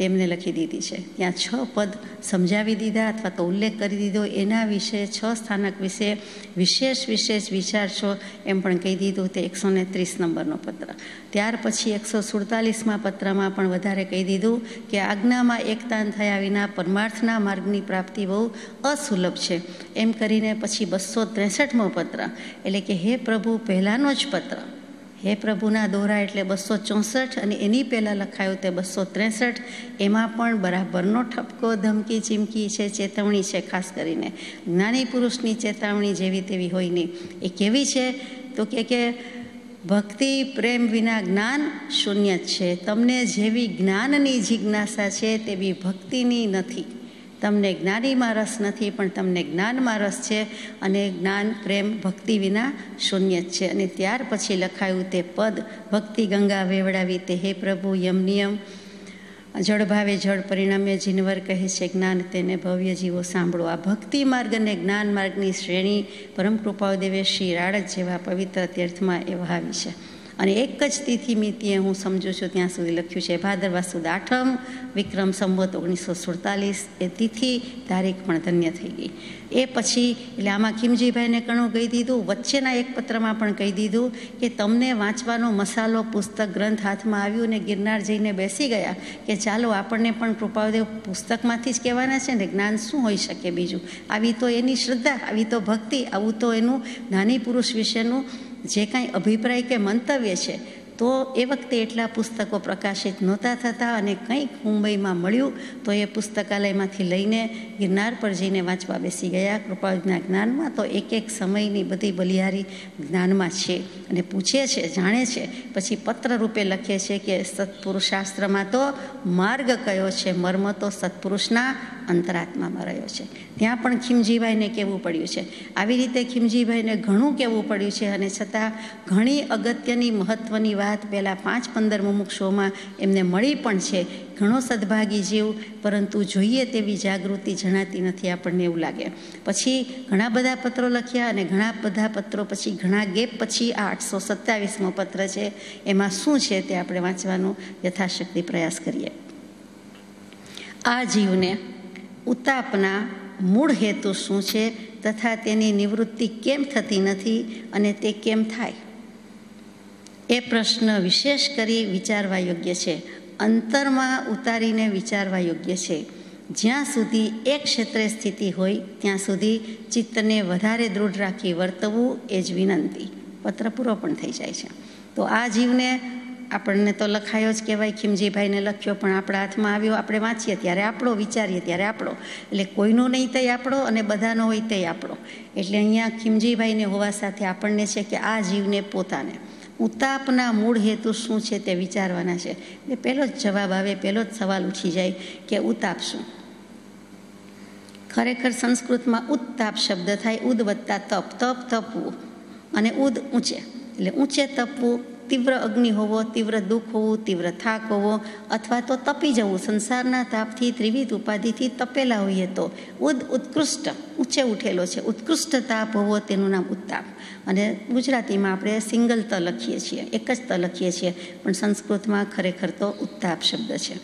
તેમને લખી દીધી છે. ત્યાં 6 પદ સમજાવી દીધા અથવા તો ઉલ્લેખ કરી દીધો. એના વિશે 6 સ્થાનક વિશે વિશેષ વિચારશો એમ પણ કહી દીધું. તે 130 નંબરનો પત્ર. ત્યાર પછી 147માં પત્રમાં પણ વધારે કહી દીધું કે આજ્ઞામાં એકતાન થયા વિના પરમાર્થના માર્ગની પ્રાપ્તિ બહુ અસુલભ છે. એમ કરીને પછી 263મો પત્ર, એટલે કે હે પ્રભુ પહેલાંનો જ પત્ર, હે પ્રભુના દોરા એટલે 264 અને એની પહેલાં લખાયું તે 263. એમાં પણ બરાબરનો ઠપકો, ધમકી, ચીમકી છે, ચેતવણી છે. ખાસ કરીને જ્ઞાની પુરુષની ચેતવણી જેવી તેવી હોય નહીં. એ કેવી છે તો કે ભક્તિ પ્રેમ વિના જ્ઞાન શૂન્ય જ છે. તમને જેવી જ્ઞાનની જિજ્ઞાસા છે તેવી ભક્તિની નથી. તમને જ્ઞાનીમાં રસ નથી, પણ તમને જ્ઞાનમાં રસ છે, અને જ્ઞાન પ્રેમ ભક્તિ વિના શૂન્ય જ છે. અને ત્યાર પછી લખાયું તે પદ, ભક્તિ ગંગા વેવડાવી તે હે પ્રભુ યમ નિયમ જળ ભાવે જળ પરિણામે જીનવર કહે છે જ્ઞાન તેને ભવ્ય જીવો સાંભળો. આ ભક્તિ માર્ગ અને જ્ઞાન માર્ગની શ્રેણી પરમ કૃપાદેવે શ્રી રાડજ જેવા પવિત્ર તીર્થમાં એ વહાવી છે. અને એક જ તિથિ મિતિએ હું સમજું છું ત્યાં સુધી લખ્યું છે ભાદરવા સુદ 8મ વિક્રમ સંવત 1947. એ તિથિ તારીખ પણ ધન્ય થઈ ગઈ. એ પછી એટલે આમાં ખીમજીભાઈને ઘણું કહી દીધું. વચ્ચેના એક પત્રમાં પણ કહી દીધું કે તમને વાંચવાનો મસાલો પુસ્તક ગ્રંથ હાથમાં આવ્યું ને ગિરનાર જઈને બેસી ગયા કે ચાલો આપણને પણ કૃપાદેવ પુસ્તકમાંથી જ કહેવાના છે ને, જ્ઞાન શું હોઈ શકે બીજું. આવી તો એની શ્રદ્ધા, આવી તો ભક્તિ, આવું તો એનું જ્ઞાની પુરુષ વિશેનું જે કાંઈ અભિપ્રાય કે મંતવ્ય છે. તો એ વખતે એટલા પુસ્તકો પ્રકાશિત નહોતા થતા, અને કંઈક મુંબઈમાં મળ્યું તો એ પુસ્તકાલયમાંથી લઈને ગિરનાર પર જઈને વાંચવા બેસી ગયા. કૃપાના જ્ઞાનમાં તો એક સમયની બધી બલિહારી જ્ઞાનમાં છે, અને પૂછે છે, જાણે છે, પછી પત્ર રૂપે લખે છે કે સત્પુરુષશાસ્ત્રમાં તો માર્ગ કયો છે, મર્મ તો સત્પુરુષના અંતરાત્મામાં રહ્યો છે. ત્યાં પણ ખીમજીભાઈને કહેવું પડ્યું છે. આવી રીતે ખીમજીભાઈને ઘણું કહેવું પડ્યું છે, અને છતાં ઘણી અગત્યની મહત્ત્વની વાત પહેલાં 5-15 મુમુક્ષુઓમાં એમને મળી પણ છે. ઘણો સદભાગી જીવ, પરંતુ જોઈએ તેવી જાગૃતિ જણાતી નથી આપણને એવું લાગે. પછી ઘણા બધા પત્રો લખ્યા, અને ઘણા બધા પત્રો પછી ઘણા ગેપ પછી આ 827મો પત્ર છે. એમાં શું છે તે આપણે વાંચવાનો યથાશક્તિ પ્રયાસ કરીએ. આ જીવને ઉતાપના મૂળ હેતુ શું છે તથા તેની નિવૃત્તિ કેમ થતી નથી અને તે કેમ થાય, એ પ્રશ્ન વિશેષ કરી વિચારવા યોગ્ય છે. અંતરમાં ઉતારીને વિચારવા યોગ્ય છે. જ્યાં સુધી એક ક્ષેત્રે સ્થિતિ હોય ત્યાં સુધી ચિત્તને વધારે દૃઢ રાખી વર્તવું એ જ વિનંતી. પત્ર પૂરો પણ થઈ જાય છે. તો આ જીવને આપણને તો લખાયો જ કહેવાય, ખીમજીભાઈને લખ્યો, પણ આપણા હાથમાં આવ્યો. આપણે વાંચીએ ત્યારે આપણો, વિચારીએ ત્યારે આપણો, એટલે કોઈનું નહીં તે આપણો, અને બધાનો હોય તે આપણો. એટલે અહીંયા ખીમજીભાઈને હોવા સાથે આપણને છે કે આ જીવને પોતાને ઉતાપના મૂળ હેતુ શું છે તે વિચારવાના છે. એટલે પહેલો જ જવાબ આવે, પહેલો જ સવાલ ઉઠી જાય કે ઉતાપ શું. ખરેખર સંસ્કૃતમાં ઉત્તાપ શબ્દ થાય ઉદ વત્તા તપ, તપવું, અને ઉદ ઊંચે, એટલે ઊંચે તપવું, તીવ્ર અગ્નિ હોવો, તીવ્ર દુઃખ હોવું, તીવ્ર થાક હોવો, અથવા તો તપી જવું. સંસારના તાપથી, ત્રિવિધ ઉપાધિથી તપેલા હોઈએ તો ઉત્કૃષ્ટ, ઊંચે ઉઠેલો છે, ઉત્કૃષ્ટ તાપ હોવો, તેનું નામ ઉત્તાપ. અને ગુજરાતીમાં આપણે સિંગલ ત લખીએ છીએ, એક જ ત લખીએ છીએ, પણ સંસ્કૃતમાં ખરેખર તો ઉત્તાપ શબ્દ છે.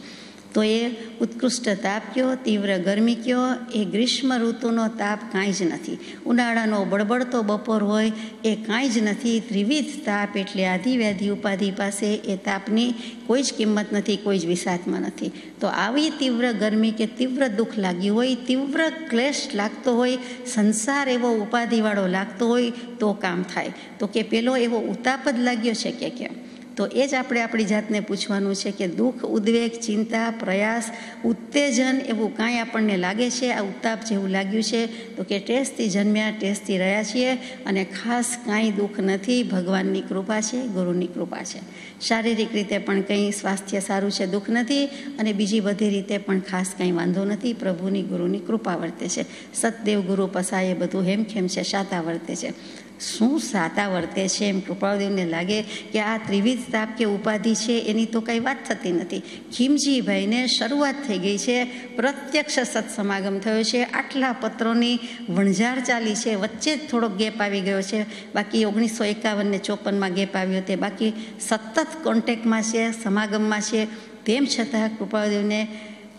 તો એ ઉત્કૃષ્ટ તાપ કયો, તીવ્ર ગરમી કયો, એ ગ્રીષ્મ ઋતુનો તાપ કાંઈ જ નથી. ઉનાળાનો બળબડતો બપોર હોય એ કાંઈ જ નથી. ત્રિવિધ તાપ એટલે આધિ વ્યાધિ ઉપાધિ પાસે એ તાપની કોઈ જ કિંમત નથી, કોઈ જ વિસાતમાં નથી. તો આવી તીવ્ર ગરમી કે તીવ્ર દુઃખ લાગ્યું હોય, તીવ્ર ક્લેશ લાગતો હોય, સંસાર એવો ઉપાધિવાળો લાગતો હોય તો કામ થાય. તો કે પેલો એવો ઉતાપ જ લાગ્યો છે કે કેમ? તો એ જ આપણે આપણી જાતને પૂછવાનું છે કે દુઃખ, ઉદ્વેગ, ચિંતા, પ્રયાસ, ઉત્તેજન એવું કાંઈ આપણને લાગે છે આ ઉત્તાપ જેવું લાગ્યું છે? તો કે ટેસ્ટથી જન્મ્યા, ટેસ્ટથી રહ્યા છીએ, અને ખાસ કાંઈ દુઃખ નથી. ભગવાનની કૃપા છે, ગુરુની કૃપા છે. શારીરિક રીતે પણ કંઈ સ્વાસ્થ્ય સારું છે, દુઃખ નથી, અને બીજી બધી રીતે પણ ખાસ કંઈ વાંધો નથી. પ્રભુની ગુરુની કૃપા વર્તે છે. સતદેવ ગુરુ પસાય બધું હેમખેમ છે, શાતા વર્તે છે. શું સાતા વર્તે છે એમ કૃપાદેવને લાગે કે આ ત્રિવિધ તાપ કે ઉપાધિ છે એની તો કંઈ વાત થતી નથી. ખીમજીભાઈને શરૂઆત થઈ ગઈ છે, પ્રત્યક્ષ સત્સમાગમ થયો છે, આટલા પત્રોની વણઝાર ચાલી છે, વચ્ચે જ થોડોક ગેપ આવી ગયો છે. બાકી 1951 ને 54માં ગેપ આવ્યો તે, બાકી સતત કોન્ટેક્ટમાં છે, સમાગમમાં છે. તેમ છતાં કૃપાળુદેવને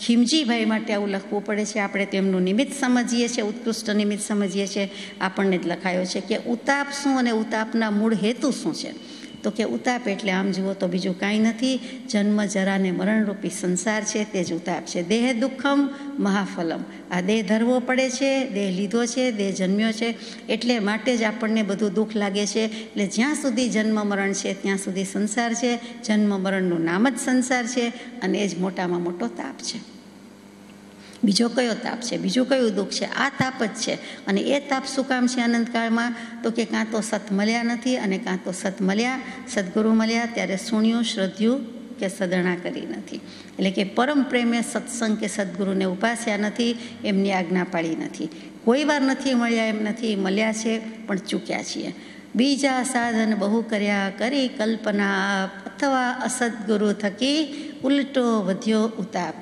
ખીમજીભાઈ માટે આવું લખવું પડે છે. આપણે તેમનું નિમિત્ત સમજીએ છીએ, ઉત્કૃષ્ટ નિમિત્ત સમજીએ છીએ. આપણને જ લખાયો છે કે ઉતાપ શું અને ઉતાપના મૂળ હેતુ શું છે. તો કે ઉતાપ એટલે આમ જુઓ તો બીજું કાંઈ નથી, જન્મ જરા ને મરણરૂપી સંસાર છે તે જ ઉતાપ છે. દેહ દુઃખમ મહાફલમ, આ દેહ ધરવો પડે છે, દેહ લીધો છે, દેહ જન્મ્યો છે, એટલે માટે જ આપણને બધું દુઃખ લાગે છે. એટલે જ્યાં સુધી જન્મ મરણ છે ત્યાં સુધી સંસાર છે. જન્મ મરણનું નામ જ સંસાર છે અને એ જ મોટામાં મોટો તાપ છે. બીજો કયો તાપ છે, બીજું કયું દુઃખ છે? આ તાપ જ છે. અને એ તાપ શું કામ છે અનંતકાળમાં? તો કે કાં તો સત મળ્યા નથી, અને કાં તો સત મળ્યા, સદગુરુ મળ્યા ત્યારે સુણ્યું, શ્રદ્ધ્યું કે સદણા કરી નથી. એટલે કે પરમ પ્રેમે સત્સંગ કે સદગુરુને ઉપાસ્યા નથી, એમની આજ્ઞા પાળી નથી. કોઈ વાર નથી મળ્યા એમ નથી, મળ્યા છે પણ ચૂક્યા છીએ. બીજા સાધન બહુ કર્યા કરી કલ્પના અથવા અસદગુરુ થકી ઉલટો વધ્યો ઉતાપ.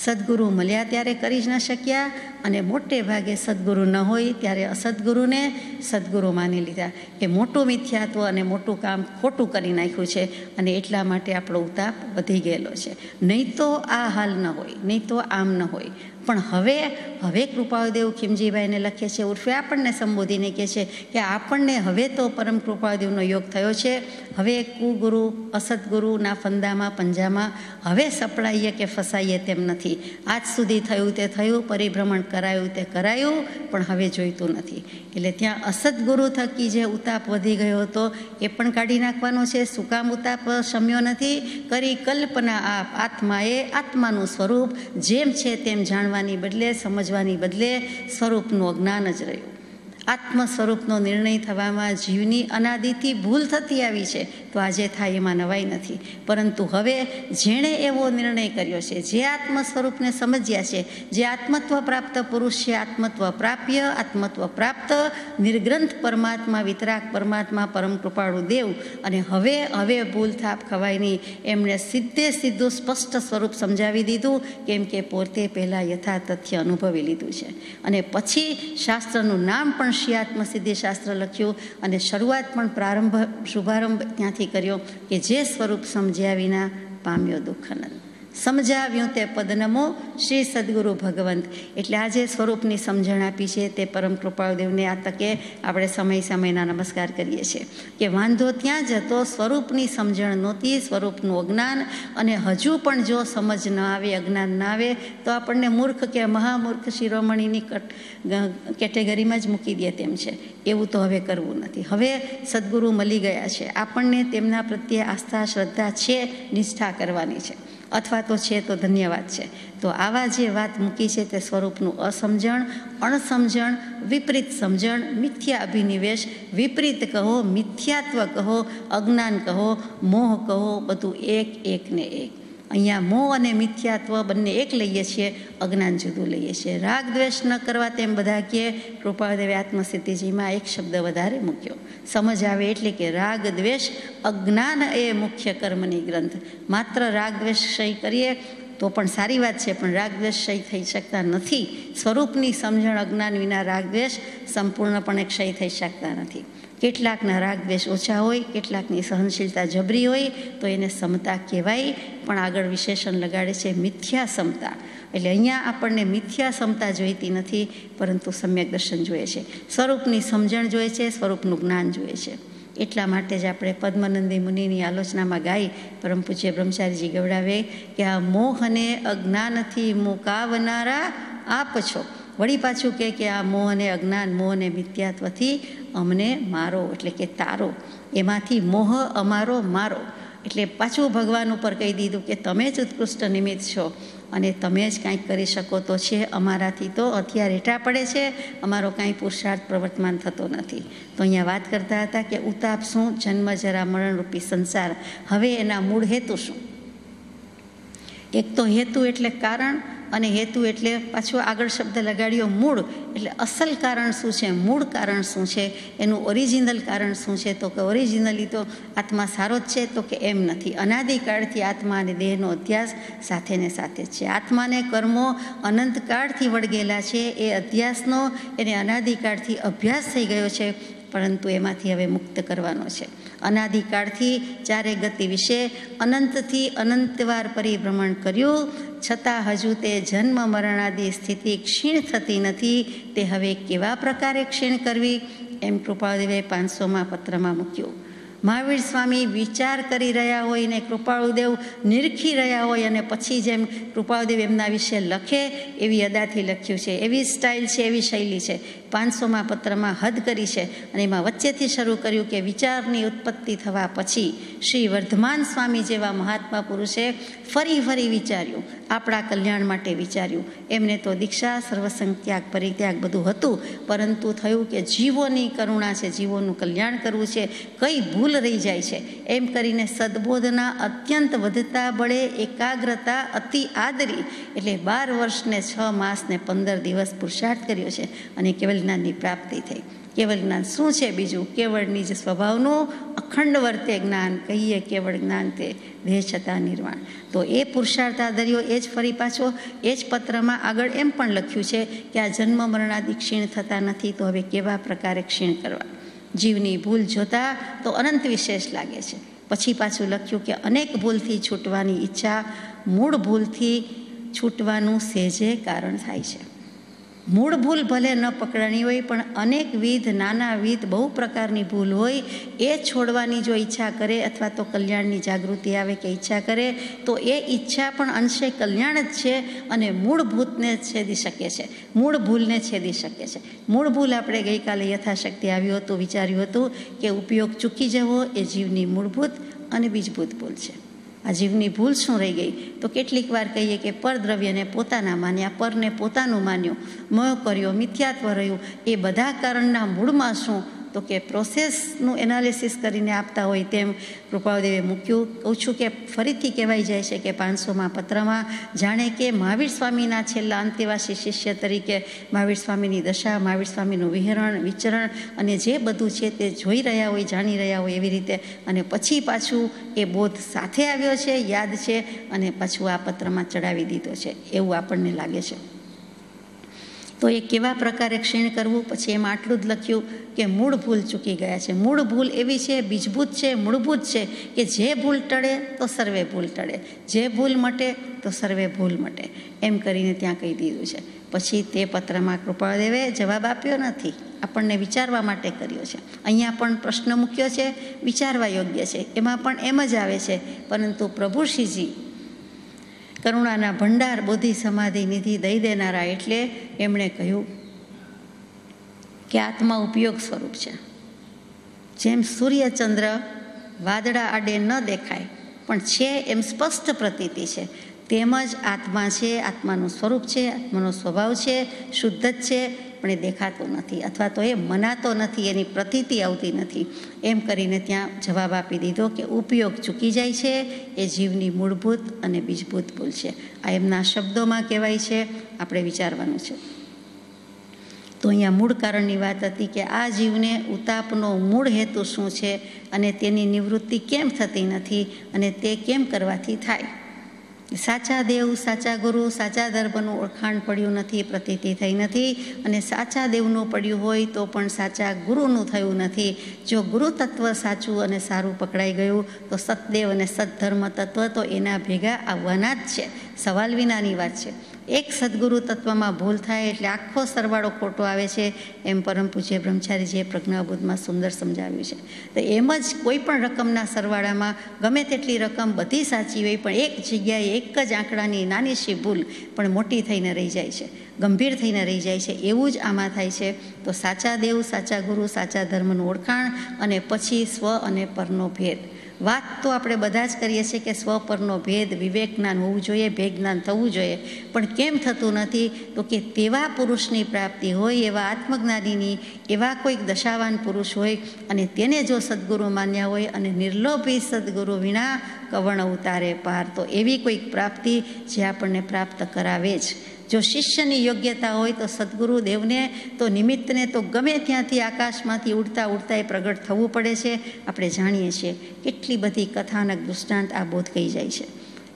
સદગુરુ મળ્યા ત્યારે કરી જ ન શક્યા, અને મોટે ભાગે સદગુરુ ન હોય ત્યારે અસદગુરુને સદગુરુ માની લીધા. એ મોટું મિથ્યાત્વ અને મોટું કામ ખોટું કરી નાખ્યું છે, અને એટલા માટે આપણો ઉતાપ વધી ગયેલો છે. નહીં તો આ હાલ ન હોય, નહીં તો આમ ન હોય. પણ હવે કૃપાળુદેવ ખીમજીભાઈને લખે છે, ઉર્ફે આપણને સંબોધીને કહે છે કે આપણને હવે તો પરમ કૃપાળુદેવનો યોગ થયો છે. હવે કુગુરુ અસદગુરુના ફંદામાં પંજામાં હવે સપડાઈએ કે ફસાઈએ તેમ નથી. આજ સુધી થયું તે થયું, પરિભ્રમણ કરાયું તે કરાયું, પણ હવે જોઈતું નથી. એટલે ત્યાં અસદગુરુ થકી જે ઉતાપ વધી ગયો હતો એ પણ કાઢી નાખવાનો છે. શું કામ ઉતાપ શમ્યો નથી? કરી કલ્પના આપ, આત્માએ આત્માનું સ્વરૂપ જેમ છે તેમ જાણવાની બદલે, સમજવાની બદલે સ્વરૂપનું અજ્ઞાન જ રહ્યું. આત્મ સ્વરૂપનો નિર્ણય થવામાં જીવની અનાદિથી ભૂલ થતી આવી છે, તો આજે થાય એમાં નવાઈ નથી. પરંતુ હવે જેણે એવો નિર્ણય કર્યો છે, જે આત્મ સ્વરૂપને સમજ્યા છે, જે આત્મત્વ પ્રાપ્ત પુરુષ છે, આત્મત્વ પ્રાપ્ય, આત્મત્વ પ્રાપ્ત નિર્ગ્રંથ પરમાત્મા, વિતરાગ પરમાત્મા, પરમ કૃપાળુ દેવ, અને હવે ભૂલ થાપ ખવાય નહીં, એમણે સીધું સ્પષ્ટ સ્વરૂપ સમજાવી દીધું, કેમ કે પોતે પહેલાં યથા તથ્ય અનુભવી લીધું છે. અને પછી શાસ્ત્રનું નામ પણ શ્રી આત્મસિદ્ધિ શાસ્ત્ર લખ્યું, અને શરૂઆત પણ શુભારંભ ત્યાંથી કર્યો કે જે સ્વરૂપ સમજ્યા વિના પામ્યો દુઃખનંદ. સમજાવ્યું તે પદનમો શ્રી સદગુરુ ભગવંત. એટલે આ જે સ્વરૂપની સમજણ આપી છે તે પરમ કૃપાળુદેવને આ તકે આપણે સમયના નમસ્કાર કરીએ છીએ. કે વાંધો ત્યાં જ હતો, સ્વરૂપની સમજણ નહોતી, સ્વરૂપનું અજ્ઞાન. અને હજુ પણ જો સમજ ન આવે, અજ્ઞાન ન આવે, તો આપણને મૂર્ખ કે મહામૂર્ખ શિરોમણીની કેટેગરીમાં જ મૂકી દે તેમ છે. એવું તો હવે કરવું નથી. હવે સદગુરુ મળી ગયા છે, આપણને તેમના પ્રત્યે આસ્થા, શ્રદ્ધા છે, નિષ્ઠા કરવાની છે, અથવા તો છે તો ધન્યવાદ છે. તો આવા જે વાત મૂકી છે તે સ્વરૂપનું અસમજણ, અણસમજણ, વિપરીત સમજણ, મિથ્યા અભિનિવેશ, વિપરીત કહો, મિથ્યાત્વ કહો, અજ્ઞાન કહો, મોહ કહો, બધું એક ને એક. અહીંયા મોહ અને મિથ્યાત્વ બંને એક લઈએ છીએ, અજ્ઞાન જુદું લઈએ છીએ. રાગ દ્વેષ ન કરવા તેમ બધા કહે, કૃપાળુદેવે આત્મસિદ્ધિજીમાં એક શબ્દ વધારે મૂક્યો, સમજ આવે એટલે કે રાગ દ્વેષ અજ્ઞાન એ મુખ્ય કર્મની ગ્રંથ. માત્ર રાગ દ્વેષ ક્ષય કરીએ તો પણ સારી વાત છે, પણ રાગ દ્વેષ ક્ષય થઈ શકતા નથી. સ્વરૂપની સમજણ અજ્ઞાન વિના રાગ દ્વેષ સંપૂર્ણપણે ક્ષય થઈ શકતા નથી. કેટલાકના રાગ દ્વેષ ઓછા હોય, કેટલાકની સહનશીલતા જબરી હોય, તો એને સમતા કહેવાય. પણ આગળ વિશેષણ લગાડે છે મિથ્યા સમતા. એટલે અહીંયા આપણને મિથ્યા સમતા જોઈતી નથી, પરંતુ સમ્યક દર્શન જોઈએ છે, સ્વરૂપની સમજણ જોઈએ છે, સ્વરૂપનું જ્ઞાન જોઈએ છે. એટલા માટે જ આપણે પદ્મનંદી મુનિની આલોચનામાં ગાઈ પરમ પૂજ્ય બ્રહ્મચારીજી ગવડાવે કે આ મોહ અને અજ્ઞાનથી મુકાવનારા આપ છો. વળી પાછું કે આ મોહ અને અજ્ઞાન, મોહ અને મિથ્યાત્વથી અમને મારો, એટલે કે તારો. એમાંથી મોહ અમારો મારો, એટલે પાછું ભગવાન ઉપર કહી દીધું કે તમે જ ઉત્કૃષ્ટ નિમિત્ત છો, અને તમે જ કાંઈક કરી શકો તો છે. અમારાથી તો હથિયાર હેઠા પડે છે, અમારો કાંઈ પુરુષાર્થ પ્રવર્તમાન થતો નથી. તો અહીંયા વાત કરતા હતા કે ઉતાપ શું? જન્મ જરા મરણરૂપી સંસાર. હવે એના મૂળ હેતુ શું? એક તો હેતુ એટલે કારણ, અને હેતુ એટલે પાછું આગળ શબ્દ લગાડ્યો મૂળ. એટલે અસલ કારણ શું છે, મૂળ કારણ શું છે, એનું ઓરિજિનલ કારણ શું છે? તો કે ઓરિજિનલી તો આત્મા સારો જ છે, તો કે એમ નથી. અનાદિકાળથી આત્મા અને દેહનો અધ્યાસ સાથે ને સાથે જ છે. આત્માને કર્મો અનંતકાળથી વળગેલા છે, એ અધ્યાસનો એને અનાદિકાળથી અભ્યાસ થઈ ગયો છે. પરંતુ એમાંથી હવે મુક્ત કરવાનો છે. અનાદિકાળથી ચારે ગતિ વિશે અનંતથી અનંતવાર પરિભ્રમણ કર્યું, છતાં હજુ તે જન્મ મરણાદિ સ્થિતિ ક્ષીણ થતી નથી. તે હવે કેવા પ્રકારે ક્ષીણ કરવી એમ કૃપાળુદેવે 500મા પત્રમાં મૂક્યું. મહાવીર સ્વામી વિચાર કરી રહ્યા હોય ને કૃપાળુદેવ નિરખી રહ્યા હોય અને પછી જેમ કૃપાળુદેવ એમના વિશે લખે એવી અદાથી લખ્યું છે, એવી સ્ટાઇલ છે, એવી શૈલી છે. 500મા પત્રમાં હદ કરી છે અને એમાં વચ્ચેથી શરૂ કર્યું કે વિચારની ઉત્પત્તિ થવા પછી શ્રી વર્ધમાન સ્વામી જેવા મહાત્મા પુરુષે ફરી ફરી વિચાર્યું, આપણા કલ્યાણ માટે વિચાર્યું. એમને તો દીક્ષા, સર્વસંગ ત્યાગ, પરિત્યાગ બધું હતું, પરંતુ થયું કે જીવોની કરુણા છે, જીવોનું કલ્યાણ કરવું છે, કઈ ભૂલ રહી જાય છે. એમ કરીને સદબોધના અત્યંત વધતા બળે એકાગ્રતા અતિ આદરી એટલે 12 વર્ષને 6 માસ ને 15 દિવસ પુરુષાર્થ કર્યો છે અને કેવલ જ્ઞાનની પ્રાપ્તિ થઈ. કેવળ જ્ઞાન શું છે બીજું? કેવળની જ સ્વભાવનું અખંડ વર્તે જ્ઞાન, કહીએ કેવળ જ્ઞાન તે દેહ છતાં નિર્વાણ. તો એ પુરુષાર્થ આદર્યો એ જ ફરી પાછો એ જ પત્રમાં આગળ એમ પણ લખ્યું છે કે આ જન્મ મરણાદિ ક્ષીણ થતા નથી, તો હવે કેવા પ્રકારે ક્ષીણ કરવા. જીવની ભૂલ જોતા તો અનંત વિશેષ લાગે છે. પછી પાછું લખ્યું કે અનેક ભૂલથી છૂટવાની ઈચ્છા મૂળ ભૂલથી છૂટવાનું સહેજે કારણ થાય છે. મૂળ ભૂલ ભલે ન પકડાણી હોય પણ અનેકવિધ નાનાવિધ બહુ પ્રકારની ભૂલ હોય એ છોડવાની જો ઈચ્છા કરે અથવા તો કલ્યાણની જાગૃતિ આવે કે ઈચ્છા કરે તો એ ઈચ્છા પણ અંશે કલ્યાણ જ છે અને મૂળ ભૂતને છેદી શકે છે, મૂળ ભૂલને છેદી શકે છે. મૂળ ભૂલ આપણે ગઈકાલે યથાશક્તિ આવ્યું હતું, વિચાર્યું હતું કે ઉપયોગ ચૂકી જવો એ જીવની મૂળભૂત અને બીજભૂત ભૂલ છે. આ જીવની ભૂલ શું રહી ગઈ? તો કેટલીક વાર કહીએ કે પરદ્રવ્યને પોતાના માન્યા, પરને પોતાનું માન્યું, મોહ કર્યો, મિથ્યાત્વ રહ્યું. એ બધા કારણના મૂળમાં શું? તો કે પ્રોસેસનું એનાલિસિસ કરીને આપતા હોય તેમ કૃપાળુદેવે મૂક્યું. કહું છું કે ફરીથી કહેવાય જાય છે કે 500મા પત્રમાં જાણે કે મહાવીર સ્વામીના છેલ્લા અંતેવાસી શિષ્ય તરીકે મહાવીર સ્વામીની દશા, મહાવીર સ્વામીનું વિહરણ, વિચરણ અને જે બધું છે તે જોઈ રહ્યા હોય, જાણી રહ્યા હોય એવી રીતે, અને પછી પાછું એ બોધ સાથે આવ્યો છે, યાદ છે અને પાછું આ પત્રમાં ચડાવી દીધો છે એવું આપણને લાગે છે. તો એ કેવા પ્રકારે ક્ષીણ કરવું? પછી એમાં આટલું જ લખ્યું કે મૂળ ભૂલ ચૂકી ગયા છે. મૂળ ભૂલ એવી છે, બીજભૂત છે, મૂળભૂત છે કે જે ભૂલ ટળે તો સર્વે ભૂલ ટળે, જે ભૂલ મટે તો સર્વે ભૂલ મટે, એમ કરીને ત્યાં કહી દીધું છે. પછી તે પત્રમાં કૃપાળુદેવે જવાબ આપ્યો નથી, આપણને વિચારવા માટે કર્યો છે. અહીંયા પણ પ્રશ્ન મૂક્યો છે, વિચારવા યોગ્ય છે, એમાં પણ એમ જ આવે છે. પરંતુ પ્રભુશ્રીજી કરુણાના ભંડાર, બોધિ સમાધિ નિધિ દઈ દેનારા એટલે એમણે કહ્યું કે આત્મા ઉપયોગ સ્વરૂપ છે. જેમ સૂર્યચંદ્ર વાદળા આડે ન દેખાય પણ છે એમ સ્પષ્ટ પ્રતીતિ છે, તેમજ આત્મા છે, આત્માનું સ્વરૂપ છે, આત્માનો સ્વભાવ છે, શુદ્ધ જ છે, પણ એ દેખાતો નથી અથવા તો એ મનાતો નથી, એની પ્રતીતિ આવતી નથી. એમ કરીને ત્યાં જવાબ આપી દીધો કે ઉપયોગ ચૂકી જાય છે એ જીવની મૂળભૂત અને બીજભૂત ભૂલ છે. આ એમના શબ્દોમાં કહેવાય છે, આપણે વિચારવાનું છે. તો અહીંયા મૂળ કારણની વાત હતી કે આ જીવને ઉતાપનો મૂળ હેતુ શું છે અને તેની નિવૃત્તિ કેમ થતી નથી અને તે કેમ કરવાથી થાય. સાચા દેવ, સાચા ગુરુ, સાચા ધર્મનું ઓળખાણ પડ્યું નથી, પ્રતીતિ થઈ નથી, અને સાચા દેવનું પડ્યું હોય તો પણ સાચા ગુરુનું થયું નથી. જો ગુરુ તત્વ સાચું અને સારું પકડાઈ ગયું તો સતદેવ અને સદ્ધર્મ તત્વ તો એના ભેગા આવવાના જ છે, સવાલ વિનાની વાત છે. એક સદગુરુ તત્વમાં ભૂલ થાય એટલે આખો સરવાળો ખોટો આવે છે, એમ પરમ પૂજ્ય બ્રહ્મચારીજીએ પ્રજ્ઞાબોધમાં સુંદર સમજાવ્યું છે. તો એમ જ કોઈ પણ રકમના સરવાળામાં ગમે તેટલી રકમ બધી સાચી હોય પણ એક જગ્યાએ એક જ આંકડાની નાની શી ભૂલ પણ મોટી થઈને રહી જાય છે, ગંભીર થઈને રહી જાય છે. એવું જ આમાં થાય છે. તો સાચા દેવ, સાચા ગુરુ, સાચા ધર્મનું ઓળખાણ અને પછી સ્વ અને પરનો ભેદ. વાત તો આપણે બધા જ કરીએ છીએ કે સ્વ પરનો ભેદ, વિવેક જ્ઞાન હોવું જોઈએ, ભેદ જ્ઞાન થવું જોઈએ, પણ કેમ થતું નથી? તો કે તેવા પુરુષની પ્રાપ્તિ હોય, એવા આત્મજ્ઞાનીની, એવા કોઈક દશાવાન પુરુષ હોય અને તેને જો સદગુરુ માન્યા હોય અને નિર્લોભી સદગુરુ વિના કવણ ઉતારે પાર, તો એવી કોઈક પ્રાપ્તિ જે આપણને પ્રાપ્ત કરાવે જ. જો શિષ્યની યોગ્યતા હોય તો સદગુરુ દેવને તો નિમિત્તને તો ગમે ત્યાંથી આકાશમાંથી ઉડતા ઉડતા એ પ્રગટ થવું પડે છે. આપણે જાણીએ છીએ કેટલી બધી કથાનક દૃષ્ટાંત આ બોધ કહી જાય છે.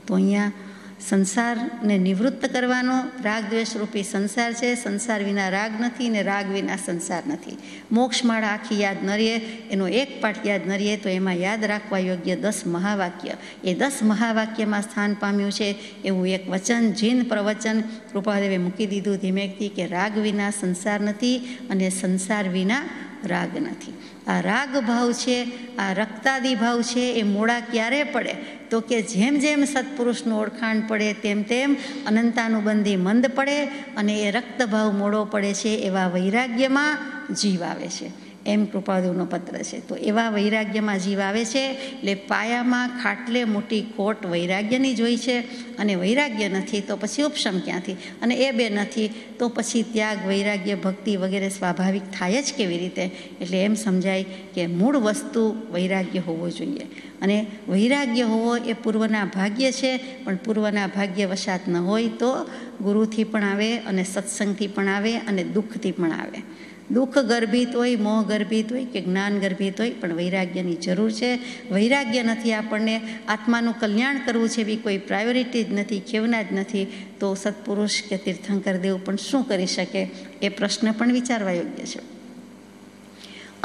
તો અહીંયા સંસારને નિવૃત્ત કરવાનો રાગ દ્વેષરૂપી સંસાર છે. સંસાર વિના રાગ નથી ને રાગ વિના સંસાર નથી. મોક્ષમાળા આખી યાદ ન રહે, એનો એક પાઠ યાદ ન રહે તો એમાં યાદ રાખવા યોગ્ય 10 મહાવાક્ય, એ 10 મહાવાક્યમાં સ્થાન પામ્યું છે એવું એક વચન, જીન પ્રવચન કૃપાદેવે મૂકી દીધું ધીમેકથી કે રાગ વિના સંસાર નથી અને સંસાર વિના રાગ નથી. આ રાગ ભાવ છે, આ રક્તાદી ભાવ છે, એ મોડા ક્યારે પડે તો કે જેમ જેમ સત્પુરુષનું ઓળખાણ પડે તેમ તેમ અનંતાનુબંધી મંદ પડે અને એ રક્તભાવ મોડો પડે છે. એવા વૈરાગ્યમાં જીવ આવે છે એમ કૃપાદેવનો પત્ર છે. તો એવા વૈરાગ્યમાં જીવ આવે છે એટલે પાયામાં ખાટલે મોટી ખોટ વૈરાગ્યની જ હોય છે. અને વૈરાગ્ય નથી તો પછી ઉપશમ ક્યાંથી, અને એ બે નથી તો પછી ત્યાગ, વૈરાગ્ય, ભક્તિ વગેરે સ્વાભાવિક થાય જ કેવી રીતે? એટલે એમ સમજાય કે મૂળ વસ્તુ વૈરાગ્ય હોવો જોઈએ. અને વૈરાગ્ય હોવો એ પૂર્વના ભાગ્ય છે, પણ પૂર્વના ભાગ્ય વશાત ન હોય તો ગુરુથી પણ આવે અને સત્સંગથી પણ આવે અને દુઃખથી પણ આવે. દુઃખ ગર્ભિત હોય, મોહ ગર્ભિત હોય કે જ્ઞાન ગર્ભિત હોય, પણ વૈરાગ્યની જરૂર છે. વૈરાગ્ય નથી, આપણને આત્માનું કલ્યાણ કરવું છે એવી કોઈ પ્રાયોરિટી જ નથી, ખેવના જ નથી, તો સત્પુરુષ કે તીર્થંકર દેવ પણ શું કરી શકે? એ પ્રશ્ન પણ વિચારવા યોગ્ય છે.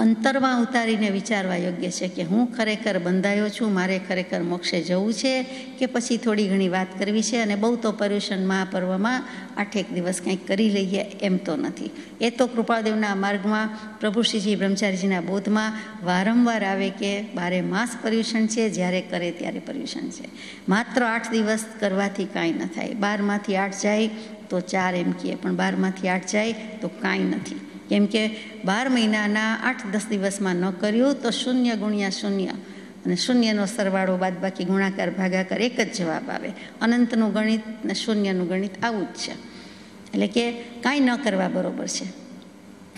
અંતરમાં ઉતારીને વિચારવા યોગ્ય છે કે હું ખરેખર બંધાયો છું, મારે ખરેખર મોક્ષે જવું છે કે પછી થોડી ઘણી વાત કરવી છે અને બહુ તો પર્યુષણ મહાપર્વમાં 8 દિવસ કંઈક કરી લઈએ એમ તો નથી. એ તો કૃપાદેવના માર્ગમાં પ્રભુશ્રીજી બ્રહ્મચારીજીના બોધમાં વારંવાર આવે કે 12 માસ પર્યુષણ છે, જ્યારે કરે ત્યારે પર્યુષણ છે. માત્ર 8 દિવસ કરવાથી કાંઈ ન થાય. 12માંથી 8 જાય તો 4 એમ કહીએ, પણ 12માંથી 8 જાય તો કાંઈ નથી. કેમ કે 12 મહિનાના 8-10 દિવસમાં ન કર્યું તો 0 ગુણ્યા 0 અને 0નો સરવાળો બાદબાકી ગુણાકાર ભાગાકાર એક જ જવાબ આવે. અનંતનું ગણિત ને 0નું ગણિત આવું જ છે. એટલે કે કાંઈ ન કરવા બરોબર છે.